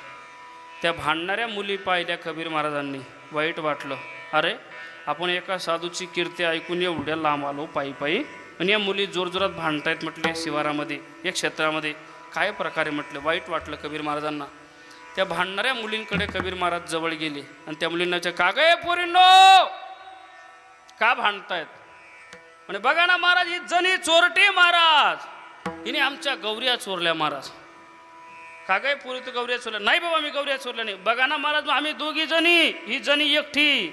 त्या भांडणाऱ्या मुली पाहिल्या कबीर महाराजांनी. वाईट वाटलं. अरे आपण एका साधूची कीर्ती ऐकून एवढ्या लांब आलो पायी पायी, आणि या मुली जोरजोरात भांडतायत म्हटले शिवारामध्ये, एक क्षेत्रामध्ये. काय प्रकारे म्हटलं. वाईट वाटलं कबीर महाराजांना. त्या भांडणाऱ्या मुलींकडे कबीर महाराज जवळ गेले आणि त्या मुलींना का गे पोरींनो का भांडतायत म्हणे. बघा ना महाराज, ही जणी चोरटी महाराज, हिने आमच्या गौऱ्या चोरल्या महाराज. का गे पोरी तू गौऱ्या चोरल्या? नाही बाबा मी गौऱ्या चोरल्या नाही. बघा ना महाराज, आम्ही दोघी जणी, ही जणी एकटी,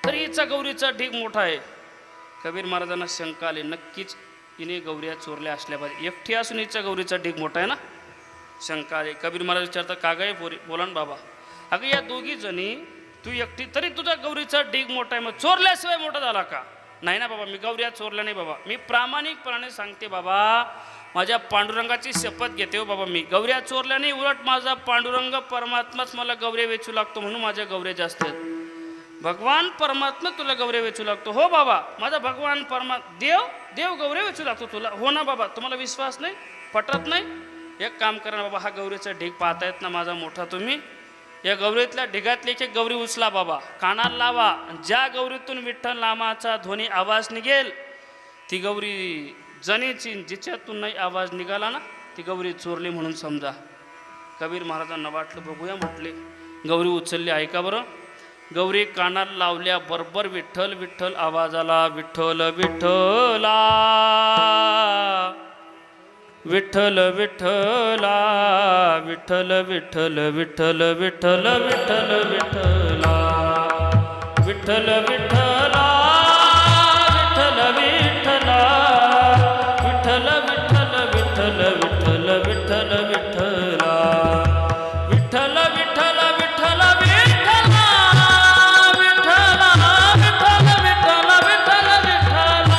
तरी हिचा गौरीचा ढीग मोठा आहे. कबीर महाराजांना शंका आली, नक्कीच हिने गौऱ्या चोरल्या असल्या पाहिजे. एकटी असून हिचा गौरीचा ढीग मोठा आहे ना. शंका आली. कबीर महाराज विचारतात का गे पोरी? बोला ना बाबा. अगं या दोघी जणी, तू एकटी, तरी तुझा गौरीचा ढीग मोठा आहे, मग चोरल्याशिवाय मोठा झाला का? नाही ना बाबा, मी गौऱ्या चोरल्या नाही बाबा. मी प्रामाणिकपणाने सांगते बाबा, माझ्या पांडुरंगाची शपथ घेते हो बाबा, मी गौऱ्या चोरल्या नाही. उलट माझा पांडुरंग परमात्माच मला गौऱ्या वेचू लागतो, म्हणून माझ्या गौऱ्या जास्त आहेत. भगवान परमात्मा तुला गौऱ्या वेचू लागतो. हो बाबा, माझा भगवान देव गौऱ्या वेचू लागतो तुला. हो ना बाबा, तुम्हाला विश्वास नाही, पटत नाही? एक काम करा ना बाबा, हा गौरीचा ढीग पाहतायत ना माझा मोठा तुम्ही, या गौरीतल्या ढिगातली एक गौरी उचला बाबा, कानाला लावा. ज्या गौरीतून विठ्ठल नामाचा ध्वनी आवाज निघेल, ती गौरी जणीची. जिच्यातून नाही आवाज निघाला ना, ती गौरी चोरली म्हणून समजा. कबीर महाराजांना वाटलं बघूया, म्हटले. गौरी उचलली. ऐका बरं. गौरी कानाला लावल्या बरोबर विठ्ठल विठ्ठल आवाज आला. विठ्ठल विठ्ठला विठ्ठल विठ्ठला विठ्ठल विठ्ठल विठ्ठल विठ्ठल विठ्ठल विठ्ठला विठ्ठल विठ्ठला विठ्ठल विठ्ठला विठ्ठल विठ्ठल विठ्ठल विठ्ठल विठ्ठल विठ्ठला विठ्ठल विठ्ठल विठ्ठल विठ्ठला विठ्ठल विठ्ठल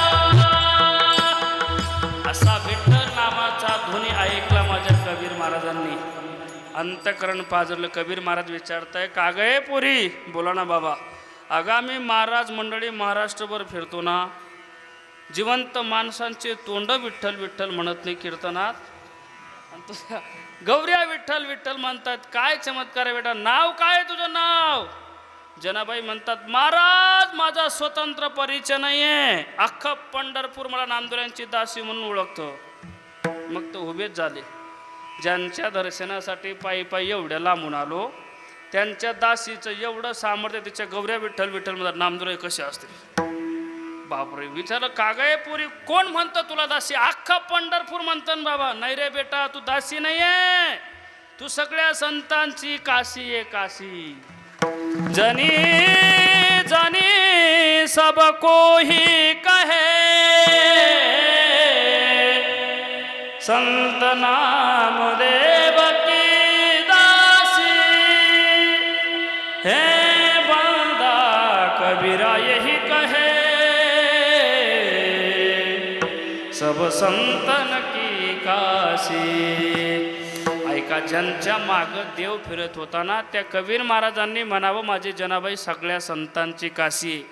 असा विठ्ठल नामाचा ध्वनी ऐकला माझ्या कबीर महाराजांनी. आणि अंतकरण पाजरलं. कबीर महाराज विचारताय, का गये पोरी? बोला ना बाबा. आगामी महाराज मंडळी महाराष्ट्रभर फिरतो ना, जिवंत माणसांचे तोंड विठ्ठल विठ्ठल म्हणत नाही कीर्तनात, आणि तुझ्या गौऱ्या विठ्ठल विठ्ठल म्हणतात. काय चमत्कार आहे बेटा, नाव काय तुझं नाव? जनाबाई म्हणतात, महाराज माझा स्वतंत्र परिचय नाहीये, अख्खं पंढरपूर मला नामदेवांची दासी म्हणून ओळखतो. मग तो उभेच झाले. ज्यांच्या दर्शनासाठी पायी पायी एवढ्या लांबून आलो, त्यांच्या दासीचं एवढं सामर्थ्य, तिच्या गौऱ्या विठ्ठल विठ्ठल म्हणतात. नामदेव कसे असतील? बापरे. विचारलं, का गं पुरी, कोण म्हणतं तुला दासी? अख्खा पंढरपूर म्हणतं बाबा. नाही रे बेटा, तू दासी नाहीये, तू सगळ्या संतांची काशी आहे, काशी. जनी जनी सब कोही कहे, संत नामदेव की दासी. हे बंदा कबीरा यही कहे, सब संतन की काशी. ऐका, ज्यांच्या मागं देव फिरत होता ना, त्या कबीर महाराजांनी म्हणावं, माझी जनाबाई सगळ्या संतांची काशी.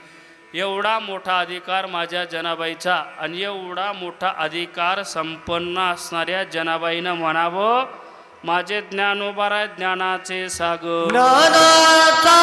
एवढा मोठा अधिकार माझ्या जनाबाईचा, आणि एवढा मोठा अधिकार संपन्न असणाऱ्या जनाबाईनं म्हणावं, माझे ज्ञानोबा आहे ज्ञानाचे सागर. ज्ञानाचा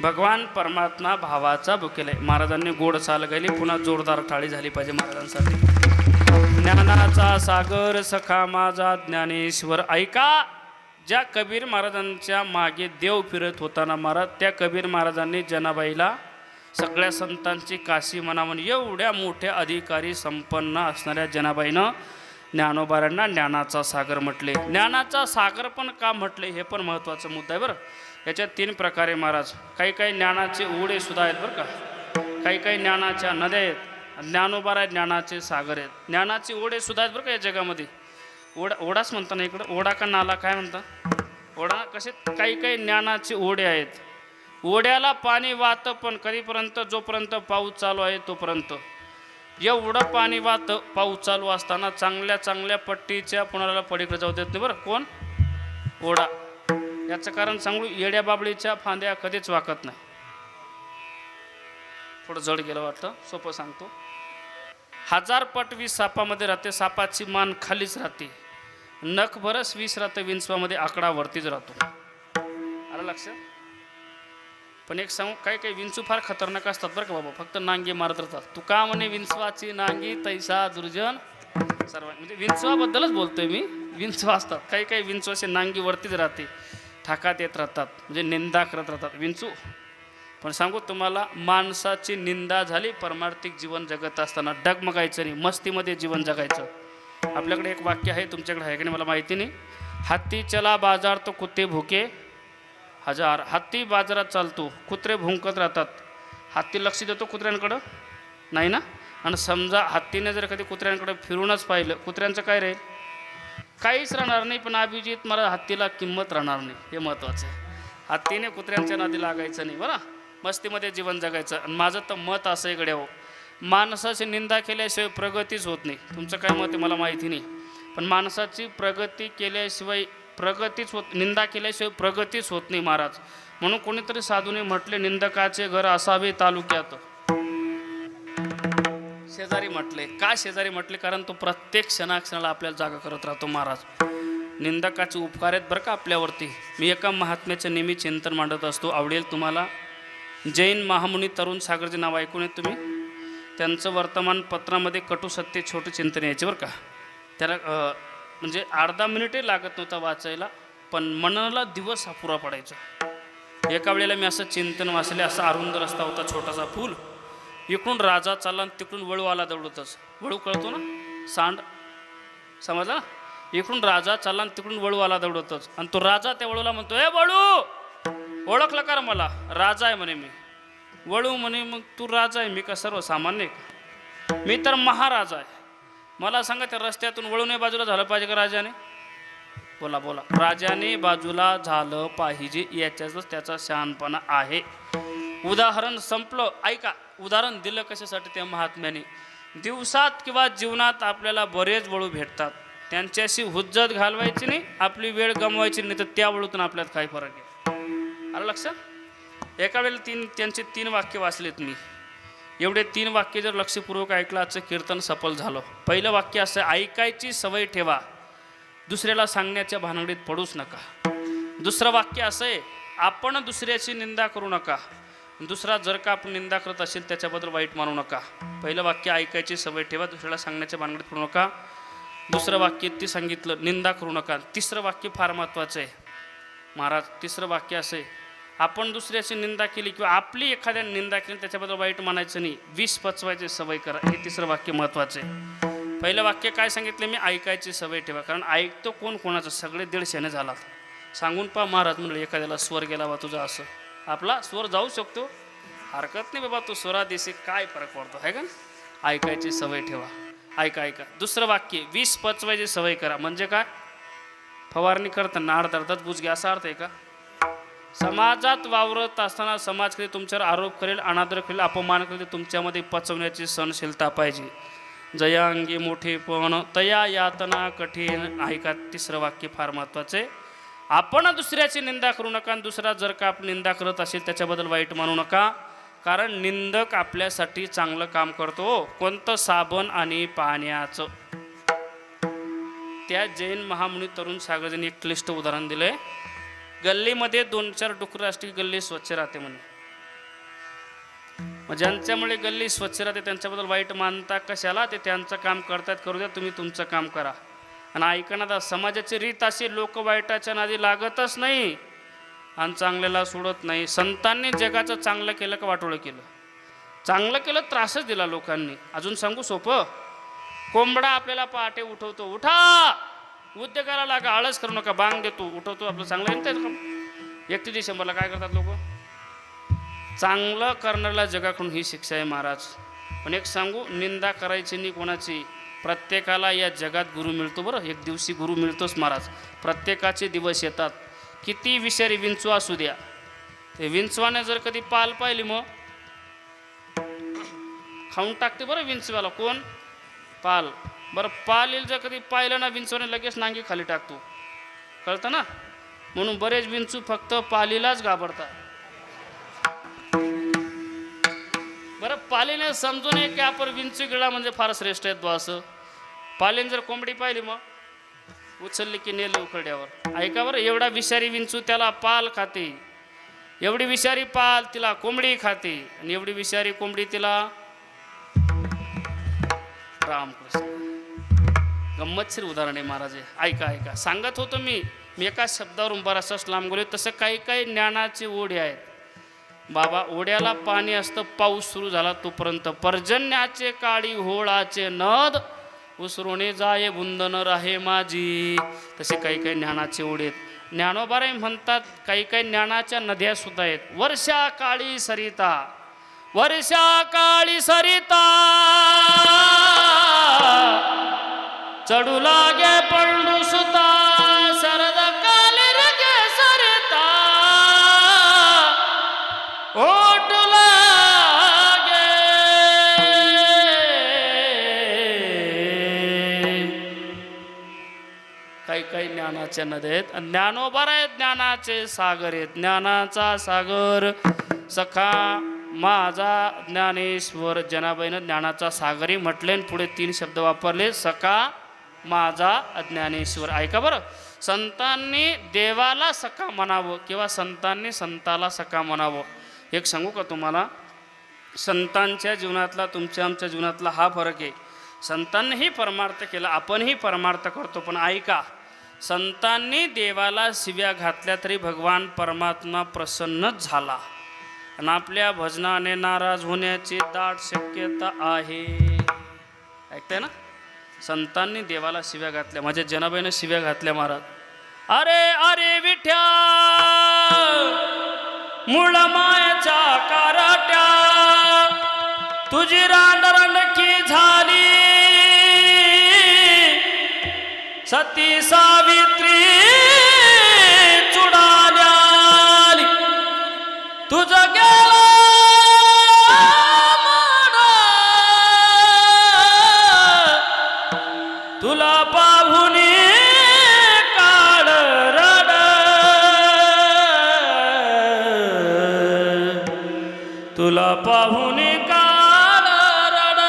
भगवान परमात्मा भावाचा भुकेल आहे. महाराजांनी गोड चाल गेली, पुन्हा जोरदार टाळी झाली पाहिजे महाराजांसाठी. ज्ञानाचा सागर सखा माझा ज्ञानेश्वर. ऐका, ज्या कबीर महाराजांच्या मागे देव फिरत होताना महाराज, त्या कबीर महाराजांनी जनाबाईला सगळ्या संतांची काशी म्हणावून एवढ्या मोठ्या अधिकारी संपन्न असणाऱ्या जनाबाईनं ज्ञानोबारांना ज्ञानाचा सागर म्हटले. ज्ञानाचा सागर पण का म्हटले हे पण महत्त्वाचा मुद्दा आहे बरं. याच्यात 3 प्रकारे महाराज. काही काही ज्ञानाचे ओढे सुद्धा आहेत बरं का, काही काही ज्ञानाच्या नद्या आहेत. ज्ञानोबारा ज्ञानाचे सागर आहेत. ज्ञानाचे ओढे सुद्धा आहेत बरं का या जगामध्ये. ओढाच म्हणता ना इकडं, ओढा का नाला काय म्हणता, ओढा कसे. काही काही ज्ञानाचे ओढे आहेत. ओढ्याला पाणी वाहतं, पण कधीपर्यंत, जोपर्यंत पाऊस चालू आहे तोपर्यंत. एवढं पाणी वाहतं पाऊस चालू असताना, चांगल्या चांगल्या पट्टीच्या पुणाला पलीकडे जाऊ देत नाही बरं कोण, ओढा. याचं कारण सांगू, येड्या बाबळीच्या फांद्या कधीच वाकत नाही. थोडं जड गेलं वाटतं, सोपं सांगतो. 1000 पट विष सापामध्ये राहते, सापाची मान खालीच राहते. नखभरच विष राहते विंचवामध्ये, आकडा वरतीच राहतो. आलं लक्षात. पण एक सांगू, काही काही विंचू फार खतरनाक असतात बरं का बाबा, फक्त नांगी मारत राहतात. तू का म्हणे विंचवाची नांगी तैसा दुर्जन सर्व, म्हणजे विंचवाबद्दलच बोलतोय मी. विंचवा असतात, काही काही विंचू असे नांगी वरतीच राहते. ठाकात येत राहतात, म्हणजे निंदा करत राहतात. विंचू. पण सांगू तुम्हाला, माणसाची निंदा झाली परमार्थिक जीवन जगत असताना डगमगायचं नाही, मस्तीमध्ये जीवन जगायचं. आपल्याकडे एक वाक्य आहे, तुमच्याकडे आहे की नाही मला माहिती नाही. हत्ती चला बाजार तो कुत्ते भुके हजार. हत्ती बाजारात चालतो, कुत्रे भुंकत राहतात. हत्ती लक्ष देतो कुत्र्यांकडं? नाही ना. आणि समजा हत्तीने जर कधी कुत्र्यांकडे फिरूनच पाहिलं, कुत्र्यांचं काय राहील? काहीच राहणार नाही. पण अभिजित, मला हत्तीला किंमत राहणार नाही, हे महत्त्वाचं आहे. हत्तीने कुत्र्यांच्या नादी लागायचं नाही, बरं, मस्तीमध्ये जीवन जगायचं. आणि माझं तर मत असं आहे गड्या, माणसाची निंदा केल्याशिवाय प्रगतीच होत नाही. तुमचं काय मत आहे मला माहिती नाही, पण माणसाची प्रगती केल्याशिवाय प्रगतीच होत, निंदा केल्याशिवाय प्रगतीच होत नाही महाराज. म्हणून कोणीतरी साधूने म्हटले, निंदकाचे घर असावे तालुक्यात. शेजारी म्हटले. का शेजारी म्हटले? कारण तो प्रत्येक क्षणाक्षणाला आपल्याला जागा करत राहतो महाराज. निंदकाचे उपकार आहेत बरं का आपल्यावरती. मी एका महात्म्याचं नेहमी चिंतन मांडत असतो, आवडेल तुम्हाला. जैन महामुनी तरुण सागरचे नाव ऐकून आहेत तुम्ही? त्यांचं वर्तमानपत्रामध्ये कटू सत्य छोटं चिंतन यायचे बरं का. त्याला म्हणजे अर्धा मिनिटही लागत नव्हता वाचायला, पण मनाला दिवस हा पुरा पडायचा. एका वेळेला मी असं चिंतन वाचले. असा अरुंद रस्ता होता, छोटासा पूल. इकडून राजा चालला आणि तिकडून वळू आला दौडतच. वळू कळतो ना, सांड, समजला ना? इकडून राजा चालला आणि तिकडून वळू आला दौडतच. आणि तो राजा त्या वळूला म्हणतो, ए वळू, ओळखलं का मला? राजा आहे म्हणे मी. वळू म्हणे, मग तू राजा आहे, मी का सर्वसामान्य आहे? मी तर महाराजा आहे. मला सांगा, त्या रस्त्यातून वळूने बाजूला झालं पाहिजे का राजाने? बोला बोला. राजाने बाजूला झालं पाहिजे, याच्यातच त्याचा शहाणपणा आहे. उदाहरण संपलं. ऐका, उदाहरण दिलं कशासाठी? त्या महात्म्याने. दिवसात किंवा जीवनात आपल्याला बरेच वळू भेटतात, त्यांच्याशी हुज्जत घालवायची नाही, आपली वेळ गमवायची नाही, तर त्या वळूतून आपल्यात काय फरक आहे? आलं लक्षात? एका वेळेला त्यांचे 3 वाक्य वाचलेत मी. एवढे 3 वाक्य जर लक्षपूर्वक ऐकलं, आजचं कीर्तन सफल झालं. पहिलं वाक्य असं, ऐकायची सवय ठेवा, दुसऱ्याला सांगण्याच्या भानगडीत पडूच नका. दुसरं वाक्य असं आहे, आपण दुसऱ्याची निंदा करू नका. दुसरा जर का आपण निंदा करत असेल त्याच्याबद्दल वाईट मानू नका. पहिलं वाक्य, ऐकायची सवय ठेवा, दुसऱ्याला सांगण्याच्या भानगडीत पडू नका. दुसरं वाक्य ते सांगितलं, निंदा करू नका. तिसरं वाक्य फार महत्त्वाचं आहे महाराज. तिसरं वाक्य असं आहे, आपण दुसऱ्याची निंदा केली किंवा आपली एखाद्याने निंदा केली त्याच्याबद्दल वाईट मानायचं नाही, विष पचवायची सवय करा. हे तिसरं वाक्य महत्त्वाचं आहे. पहिलं वाक्य काय सांगितलं मी? ऐकायची सवय ठेवा. कारण ऐकतो कोण कोणाचं? सगळे 150ने झालात. सांगून पहा महाराज म्हणलं, एखाद्याला स्वर गेला बा तुझा, असं आपला स्वर जाऊ शकतो, हरकत नाही बाबा, तू स्वरादेशी काय फरक पडतो आहे का? ऐकायची सवय ठेवा. ऐका. दुसरं वाक्य, विष पचवायची सवय करा. म्हणजे काय? फवारणी करताना अर्धाच बुज घ्या, असा अर्थ आहे का? समाजात वावरत असताना समाज कधी तुमच्यावर आरोप करेल, अनादर करेल, अपमान करेल, तुमच्यामध्ये पचवण्याची सहनशीलता पाहिजे. जया अंगी मोठेपण तया यातना कठीण. ऐका, तिसरं वाक्य फार महत्त्वाचं आहे. आपण दुसऱ्याची निंदा करू नका, आणि दुसरा जर का आपण निंदा करत असेल त्याच्याबद्दल वाईट मानू नका. कारण निंदक आपल्यासाठी चांगलं काम करतो. कोणतं? साबण आणि पाण्याचं. त्या जैन महामुनी तरुण सागरजींनी एक क्लिष्ट उदाहरण दिलंय. गल्लीमध्ये 2-4 डुकरं असतील, गल्ली स्वच्छ राहते म्हणे. मग ज्यांच्यामुळे गल्ली स्वच्छ राहते त्यांच्याबद्दल वाईट मानता कशाला? ते त्यांचं काम करतात, करू द्या, तुम्ही तुमचं काम करा. आणि ऐकणार, समाजाची रीत अशी, लोक वाईटाच्या नादी लागतच नाही आणि चांगल्याला सोडत नाही. संतांनी जगाचं चांगलं केलं का वाटोळं केलं? चांगलं केलं, त्रासच दिला लोकांनी. अजून सांगू सोपं, कोंबडा आपल्याला पहाटे उठवतो, उठा उद्योगाला लागा, आळस करू नका, बांग देतो, उठवतो, आपलं चांगलं येतं. 31 डिसेंबरला काय करतात लोक? चांगलं करणाऱ्याला जगाकडून ही शिक्षा आहे महाराज. पण एक सांगू, निंदा करायची नाही कोणाची. प्रत्येकाला या जगात गुरु मिळतो, बरं, एक दिवशी गुरु मिळतोच महाराज. प्रत्येकाचे दिवस येतात. किती विषारी विंचू असू द्या, ते विंचवाने जर कधी पाल पाहिली मग खाऊन टाकते बरं विंचवाला. कोण? पाल. बरं, पाल येईल जर कधी पाहिलं ना विंचवाने, लगेच नांगी खाली टाकतो, कळतं ना? म्हणून बरेच विंचू फक्त पालीलाच घाबरतात. बरं, पालीने समजू नये की आपण विंचू गिळा म्हणजे फार श्रेष्ठ आहेत बा असं. पालीने जर कोंबडी पाहिली मग उचलली की नेलं उखड्यावर. ऐका बरं, एवढा विषारी विंचू त्याला पाल खाते, एवढी विषारी पाल तिला कोंबडी खाते, आणि एवढी विषारी कोंबडी तिला रामकृष्ण. गंमतशीर उदाहरण आहे महाराज. ऐका सांगत होतो मी, मी एका शब्दावरून बराचसा लांब गेलो. तसं काही काही ज्ञानाची ओढी आहेत. बाबा ओढ्याला पाणी असतं, पाऊस सुरू झाला तोपर्यंत. पर्जन्याचे काळी होळाचे नद, उसरुणे जाये बुंदन राहे माझी. तसे काही काही ज्ञानाचे ओढे आहेत. ज्ञानोबाराय म्हणतात काही काही ज्ञानाच्या नद्या सुद्धा आहेत. वर्षा काळी सरिता, वर्षा काळी सरिता, चढू लागे पंडू सुता, शरद काली रगे सरिता, ओटू लागे. काही काही ज्ञानाच्या नद्या आहेत. ज्ञानोबार आहेत, ज्ञानाचे सागर आहेत. ज्ञानाचा सागर सखा माझा ज्ञानेश्वर. जनाबाईनं ज्ञानाचा सागरही म्हटले आणि पुढे 3 शब्द वापरले, सखा माझा ज्ञानेश्वर. ऐका बरं, संतांनी देवाला सखा म्हणावं किंवा संतांनी संताला सखा म्हणावं. एक सांगू का तुम्हाला, संतांच्या जीवनातला तुमच्या आमच्या जीवनातला हा फरक आहे. संतांनीही परमार्थ केला, आपणही परमार्थ करतो. पण ऐका, संतांनी देवाला शिव्या घातल्या तरी भगवान परमात्मा प्रसन्नच झाला. आणि आपल्या भजनाने नाराज होण्याची दाट शक्यता आहे. ऐकताय ना, संतांनी देवाला शिव्या घातल्या. माझ्या जनाबाईनं शिव्या घातल्या महाराज. अरे अरे विठ्या मूळ मायच्या कराट्या, तुझी रांडरंडकी झाली, सती सावित्री चुडाल्याली, तुझं गेला तुला पाहुनी काळ रड, तुला पाहुनी काळ रड.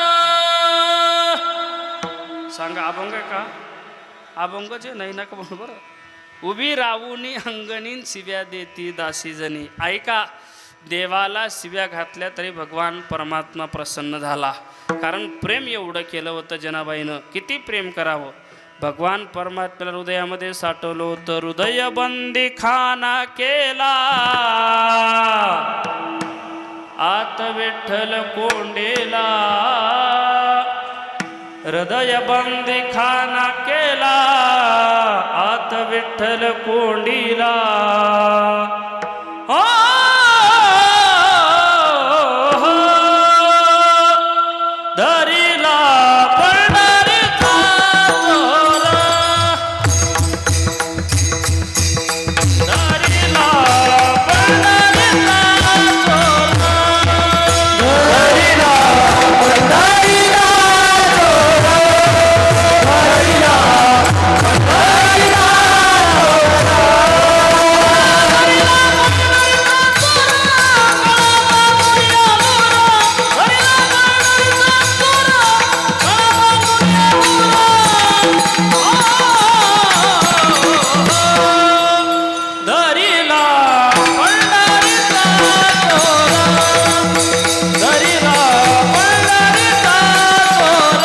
सांगा अभंग का? अभंग जे नाही ना का बरोबर. उभी रावुनी अंगणीन शिव्या देती दासी जणी. ऐका, देवाला शिव्या घातल्या तरी भगवान परमात्मा प्रसन्न झाला. कारण प्रेम एवढं केलं होतं जनाबाईनं. किती प्रेम करावं. भगवान परमात्म्याला हृदयामध्ये साठवलं होतं. हृदय बंदी खाना केला, आत विठ्ठल कोंडेला, हृदय बंदी खाना केला, आत विठ्ठल कोंडीला. धरिला पंढरीचा चोर, धरिला पंढरीचा चोर, धरिला पंढरीचा चोर,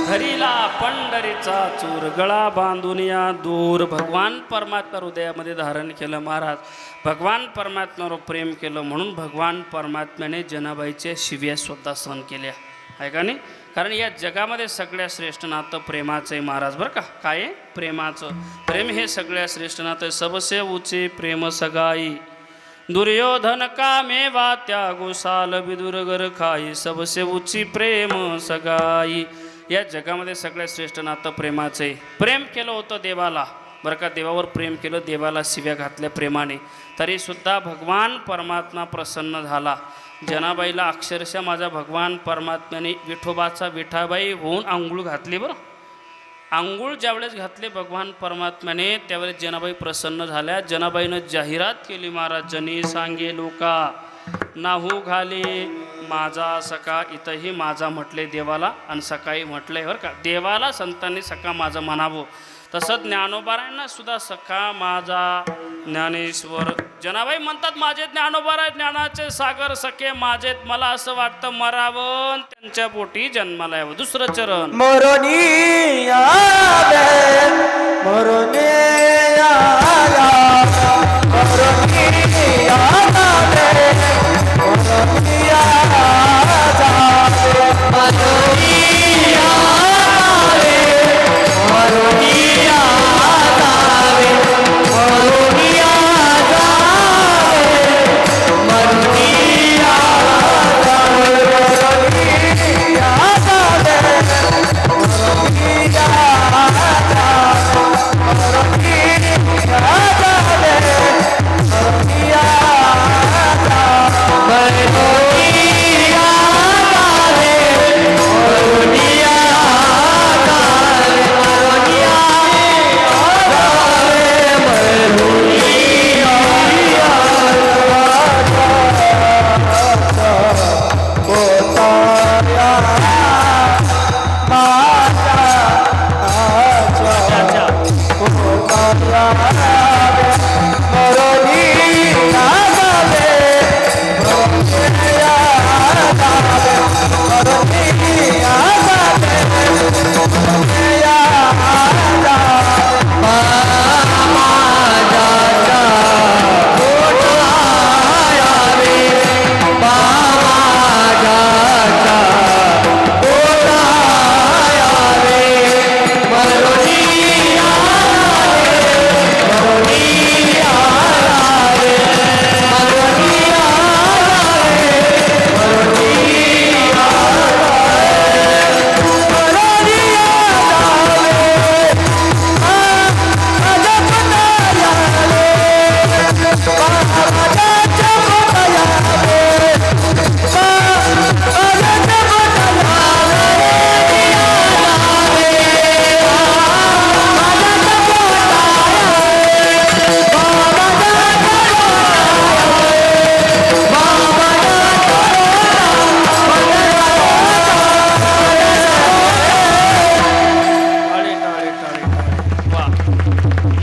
धरिला पंढरीचा चूर, गळा बांधून या दूर. भगवान परमात्मा हृदयामध्ये धारण केलं महाराज. भगवान परमात्म्यावर प्रेम केलं म्हणून भगवान परमात्म्याने जनाबाईच्या शिव्या स्वतः सहन केल्या. आहे का नाही? कारण या जगामध्ये सगळ्यात श्रेष्ठ नातं प्रेमाचं आहे महाराज. बरं का, काय आहे? प्रेमाचं. प्रेम हे सगळ्यात श्रेष्ठ नातं आहे. सबसे उचे प्रेम सगाई, दुर्योधन का मेवा त्यागो साल बिदुरगर खाई, सबसे उची प्रेम सगाई. या जगामध्ये सगळ्यात श्रेष्ठ नातं प्रेमाचं आहे. प्रेम केलं होतं देवाला. बरं का, देवावर प्रेम केलं, देवाला शिव्या घातल्या प्रेमाने, तरीसुद्धा भगवान परमात्मा प्रसन्न झाला. जनाबाईला अक्षरशः माझा भगवान परमात्म्याने विठोबाचा विठाबाई होऊन आंघोळ घातली. बरं, आंघोळ ज्यावेळेस घातले भगवान परमात्म्याने त्यावेळेस जनाबाई प्रसन्न झाल्या. जनाबाईनं जाहिरात केली महाराज, जनी सांगे लोका नाहू घाले माझा सखा. इथंही माझा म्हटले देवाला आणि सकाळी म्हटलंय. बरं का, देवाला संतांनी सखा माझं म्हणावं. तसं ज्ञानोबारायांना सुद्धा सखा माझा ज्ञानेश्वर जनाबाई म्हणतात माझे ज्ञानोबाराय ज्ञानाचे सागर सखे माझेत मला असं वाटतं मरावं त्यांच्या पोटी जन्माला यावं. दुसरं चरण मरोनी आवे मरोनी आया मरोनी आवे मरोनी आवे मरोनी आवे मरोनी आवे मरोनी आवे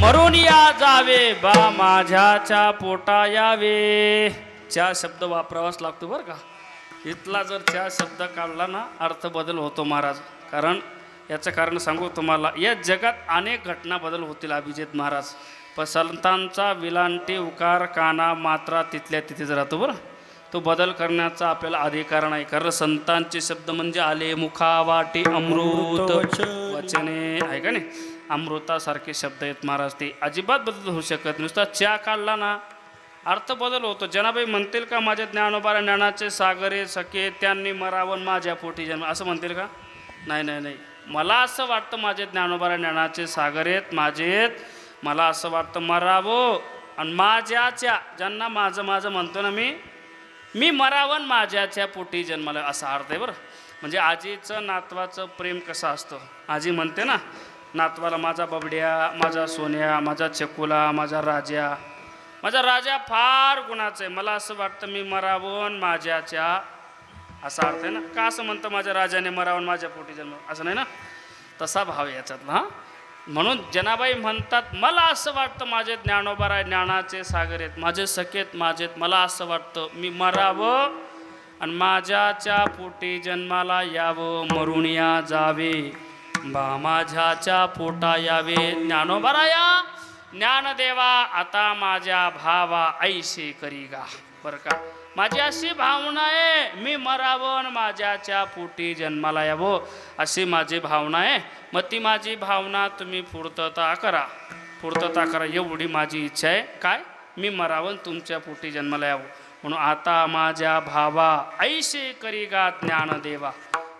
मरोनी बा माझ्याच्या पोटा यावे. च्या शब्द वापरावाच लागतो बरं का. इथला जर च्या शब्द काढला ना अर्थ बदल होतो महाराज. कारण याचं कारण सांगू तुम्हाला, या जगात अनेक घटना बदल होतील अभिजित महाराज. पण संतांचा विलांटी उकार काना मात्रा तिथल्या तिथेच राहतो बरं. तो बदल करण्याचा आपल्याला अधिकार नाही. कारण संतांचे शब्द म्हणजे आले मुखा वाटी अमृत वचने आहे का नाही. अमृतासारखे शब्द आहेत महाराज. ते अजिबात बदल होऊ शकत. नुसता च्या काढला ना अर्थ बदल होतो. जनाबाई म्हणतील का माझ्या ज्ञानोबा ज्ञानाचे सागरे सखे त्यांनी मरावन माझ्या पोटी जन्म, असं म्हणतील का? नाही नाही नाही. मला असं वाटतं माझे ज्ञानोबा ज्ञानाचे सागर आहेत माझेत. मला असं वाटतं मरावं आणि माझ्याच्या ज्यांना माझं माझं म्हणतो ना मी मरावन माझ्याच्या पोटी जन्माला, असा अर्थ आहे बरं. म्हणजे आजीचं नातवाचं प्रेम कसं असतं. आजी म्हणते ना नातवाला माझा बबड्या, माझा सोन्या, माझा चकुला, माझा राजा फार गुणाचं आहे. मला असं वाटतं मी मरावन माझ्याच्या, असा अर्थ आहे ना. का असं म्हणतं माझ्या राजाने मरावन माझ्या पोटी जन्म, असं नाही ना. तसा भाव याच्यातला. हां म्हणून जनाबाई म्हणतात मला असं वाटतं माझे ज्ञानोबा ज्ञानाचे सागर आहेत माझे सखेत माझेत. मला असं वाटतं मी मरावं आणि माझ्याच्या पोटी जन्माला यावं. मरुणिया जावे बा माझ्याच्या पोटा यावे. ज्ञानोबाराया ज्ञानदेवा आता माझ्या भावा ऐशी करी गा. बरं का, माझी अशी भावना आहे मी मरावं माझ्याच्या पोटी जन्माला यावं, अशी माझी भावना आहे. मग ती माझी भावना तुम्ही पूर्तता करा एवढी माझी इच्छा आहे. काय, मी मरावं तुमच्या पोटी जन्माला यावं. म्हणून आता माझ्या भावा ऐशी करी गा ज्ञानदेवा.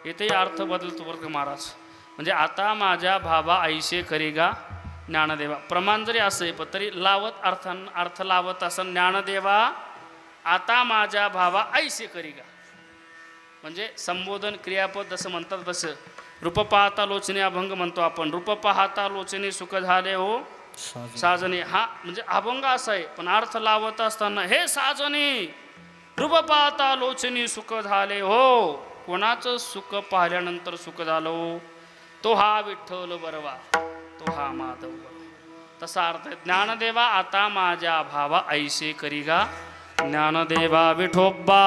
इथे अर्थ बदलतो बरं का महाराज. म्हणजे आता माझ्या भावा ऐशे करी गा ज्ञानदेवा. प्रमाण जरी असे पण तरी लावत अर्थ लावत असं ज्ञानदेवा आता माझ्या भावा ऐशे करी गा. म्हणजे संबोधन क्रियापद जसं म्हणतात तसं. रूप पाहता लोचने अभंग म्हणतो आपण. रूप पाहता लोचने सुख झाले हो साजने. हा म्हणजे अभंग असा आहे पण अर्थ लावत असताना हे साजने रूप पाहता लोचने सुख झाले हो. कोणाचं सुख पाहिल्यानंतर सुख झालं तो हा विठ्ठल बरवा. तो हा माधव. तसा अर्थ आहे. ज्ञानदेवा आता माझ्या भावा ऐसे करीगा. ज्ञानदेवा विठोबा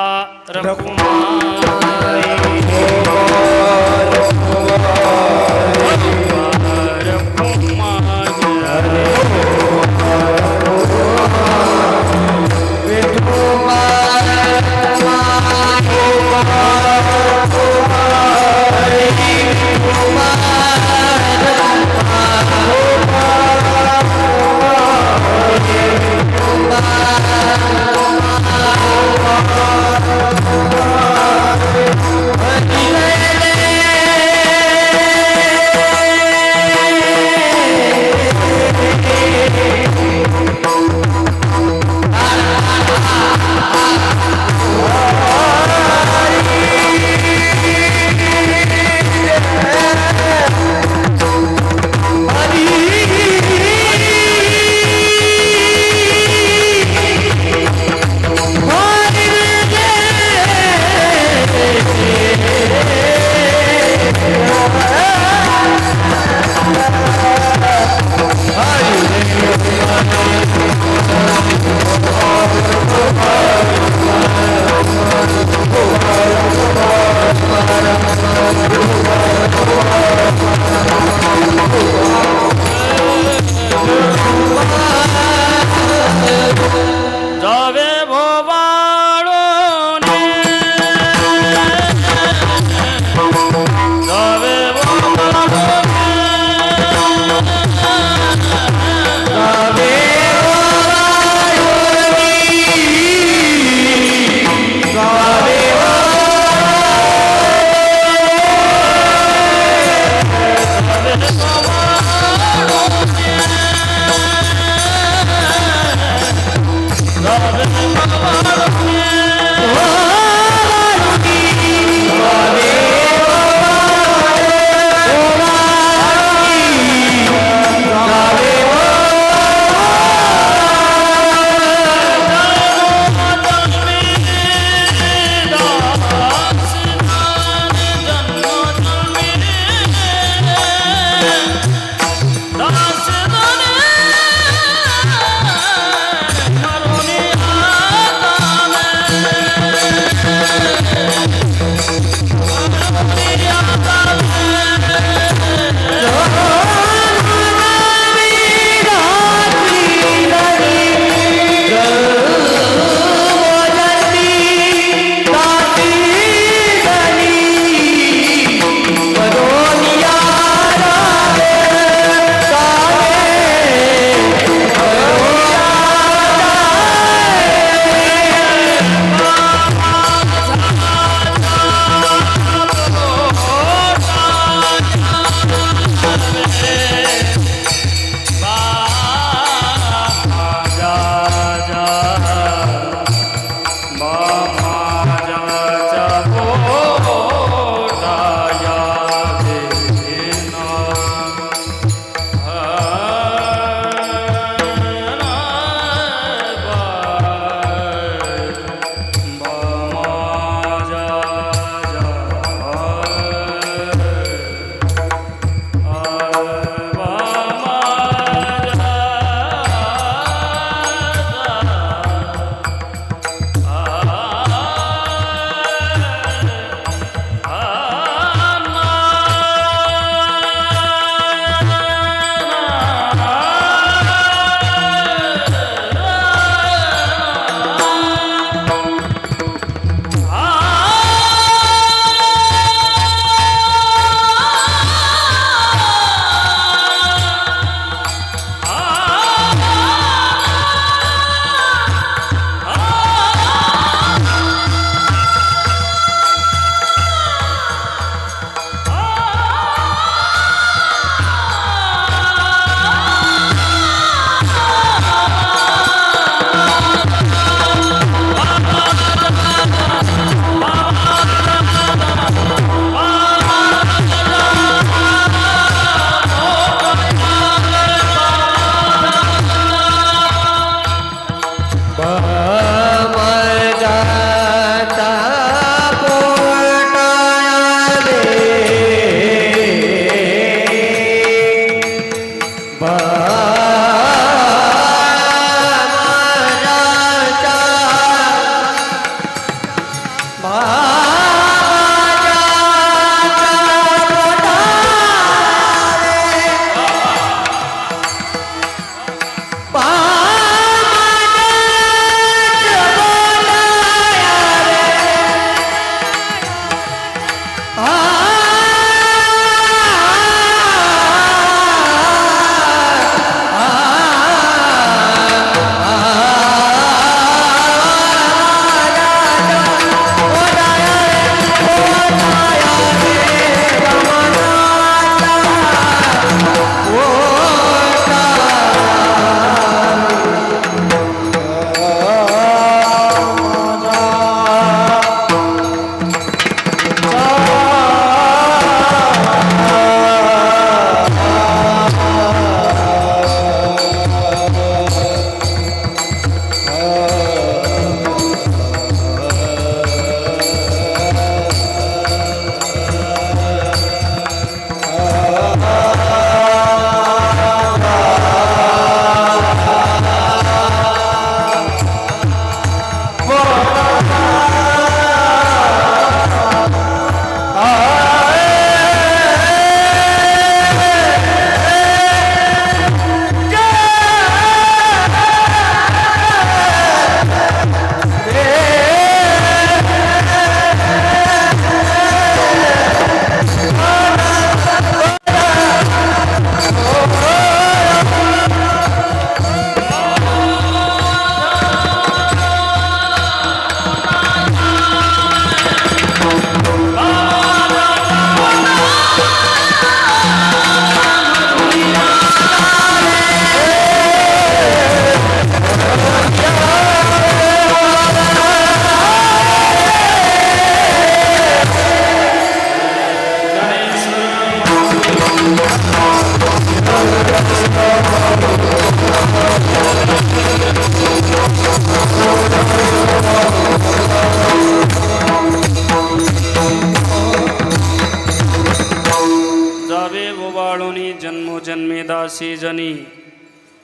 जन्मोजन्मी दासी जनी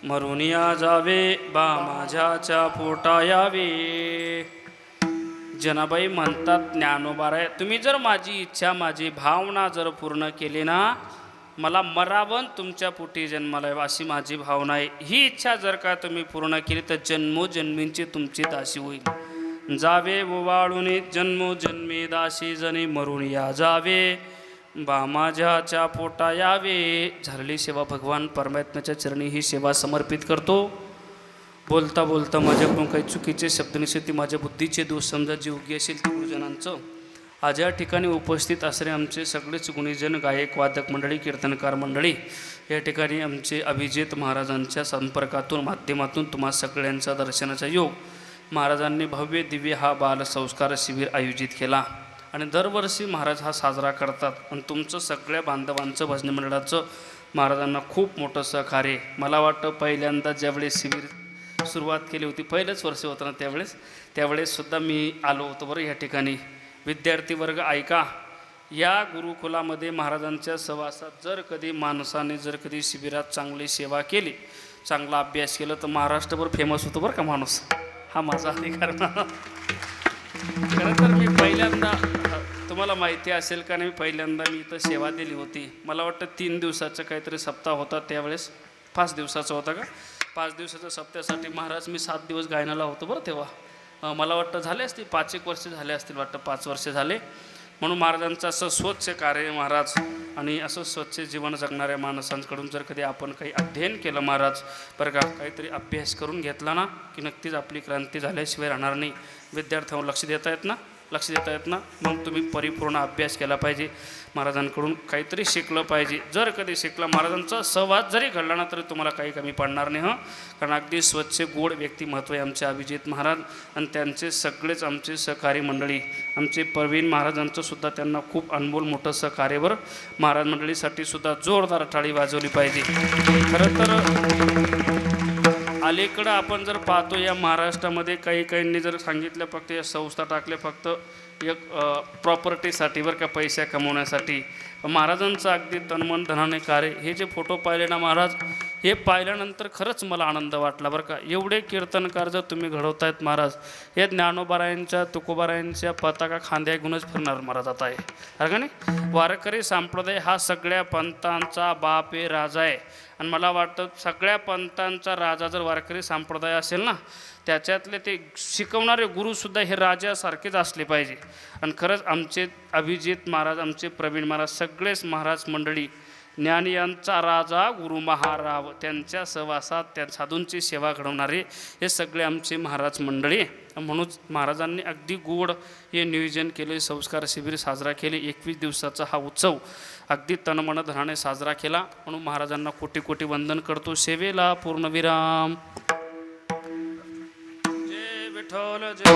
मरुनिया जावे बा माझ्याच्या पोटा यावे. जनाबाई म्हणतात ज्ञानोबाराय, तुम्ही जर माझी इच्छा माझी भावना जर पूर्ण केली ना, मला मरावन तुमच्या पोटी जन्माला यावं अशी माझी भावना आहे. ही इच्छा जर का तुम्ही पूर्ण केली तर जन्मोजन्मींची तुमची दासी होईल. जावे ओवाळून जन्मोजन्मी दासी जनी मरुनिया जावे बा माझ्याच्या पोटा यावे. झालेली सेवा भगवान परमात्म्याच्या चरणी ही सेवा समर्पित करतो. बोलता बोलता माझ्याकडून काही चुकीचे शब्द नसेल, ती माझ्या बुद्धीचे दोष समजा जे योग्य असेल ते गुरुजनांचं. आज या ठिकाणी उपस्थित असणे आमचे सगळेच गुणीजन, गायक, वादक मंडळी, कीर्तनकार मंडळी, या ठिकाणी आमचे अभिजित महाराजांच्या संपर्कातून माध्यमातून तुम्हा सगळ्यांचा दर्शनाचा योग. महाराजांनी भव्य दिव्य हा बालसंस्कार शिबिर आयोजित केला आणि दरवर्षी महाराज हा साजरा करतात. आणि तुमचं सगळ्या बांधवांचं भजनी मंडळाचं महाराजांना खूप मोठं सहकार्य. मला वाटतं पहिल्यांदा ज्यावेळेस शिबिर सुरुवात केली होती, पहिलंच वर्ष होतं ना, त्यावेळेससुद्धा मी आलो होतो बरं या ठिकाणी. विद्यार्थी वर्ग ऐका, या गुरुकुलामध्ये महाराजांच्या सहवासात जर कधी माणसाने जर कधी शिबिरात चांगली सेवा केली, चांगला अभ्यास केला तर महाराष्ट्रभर फेमस होतो बरं का माणूस. हा माझा अधिकार. खरं तर मी पहिल्यांदा, तुम्हाला माहिती असेल का नाही, पहिल्यांदा मी इथं सेवा दिली होती. मला वाटतं 3 दिवसाचा काहीतरी सप्ताह होता, त्यावेळेस 5 दिवसाचा होता का, 5 दिवसाच्या सप्त्यासाठी महाराज मी 7 दिवस गायनाला होतो बरं. तेव्हा मला वाटतं झाले असतील 5-1 वर्ष झाले असतील, वाटतं 5 वर्ष झाले. म्हणून महाराजांचं असं स्वच्छ कार्य महाराज आणि असं स्वच्छ जीवन जगणाऱ्या माणसांकडून जर कधी आपण काही अध्ययन केलं महाराज बरं का, काहीतरी अभ्यास करून घेतला ना, की नक्कीच आपली क्रांती झाल्याशिवाय राहणार नाही. विद्यार्थ्यांवर लक्ष देता येत ना, मग तुम्ही परिपूर्ण अभ्यास केला पाहिजे. महाराजांकडून काहीतरी शिकलं पाहिजे. जर कधी शिकला, महाराजांचा सहवास जरी घडला ना, तरी तुम्हाला काही कमी पडणार नाही. कारण अगदी स्वच्छ गोड व्यक्तिमत्व आहे आमचे अभिजित महाराज आणि त्यांचे सगळेच आमचे सहकारी मंडळी. आमचे प्रवीण महाराजांचं सुद्धा त्यांना खूप अनमोल मोठं सहकार्यवर महाराज मंडळीसाठी सुद्धा जोरदार टाळी वाजवली पाहिजे. खरं तर अलीकडं आपण जर पाहतो या महाराष्ट्रामध्ये काहींनी जर सांगितलं फक्त या संस्था टाकल्या फक्त एक प्रॉपर्टीसाठी बरं का, पैसा कमवण्यासाठी. महाराजांचं अगदी तनमन धनाने कार्य. हे जे फोटो पाहिले ना महाराज, हे पाहिल्यानंतर खरंच मला आनंद वाटला बरं का. एवढे कीर्तनकार जर तुम्ही घडवतायत महाराज, हे ज्ञानोबारायांच्या तुकोबारायांच्या पताका खांद्या घेऊनच फिरणार महाराज आता आहे, अरे का नाही. वारकरी संप्रदाय हा सगळ्या पंथांचा बाप आहे, राजा आहे. आणि मला वाटतं सगळ्या पंथांचा राजा जर वारकरी संप्रदाय असेल ना, त्याच्यातले ते शिकवणारे गुरुसुद्धा हे राजासारखेच असले पाहिजे. आणि खरंच आमचे अभिजित महाराज, आमचे प्रवीण महाराज, सगळेच महाराज मंडळी ज्ञान यांचा राजा गुरु महाराव, त्यांच्या सहवासात त्या साधूंची सेवा घडवणारे हे सगळे आमचे महाराज मंडळी. म्हणून महाराजांनी अगदी गोड हे नियोजन केले, संस्कार शिबिर साजरा केले. 21 दिवसाचा हा उत्सव अगदी तनमन धनाने साजरा केला. म्हणून महाराजांना कोटी कोटी वंदन करतो. सेवेला पूर्णविराम. जय विठ्ठल जय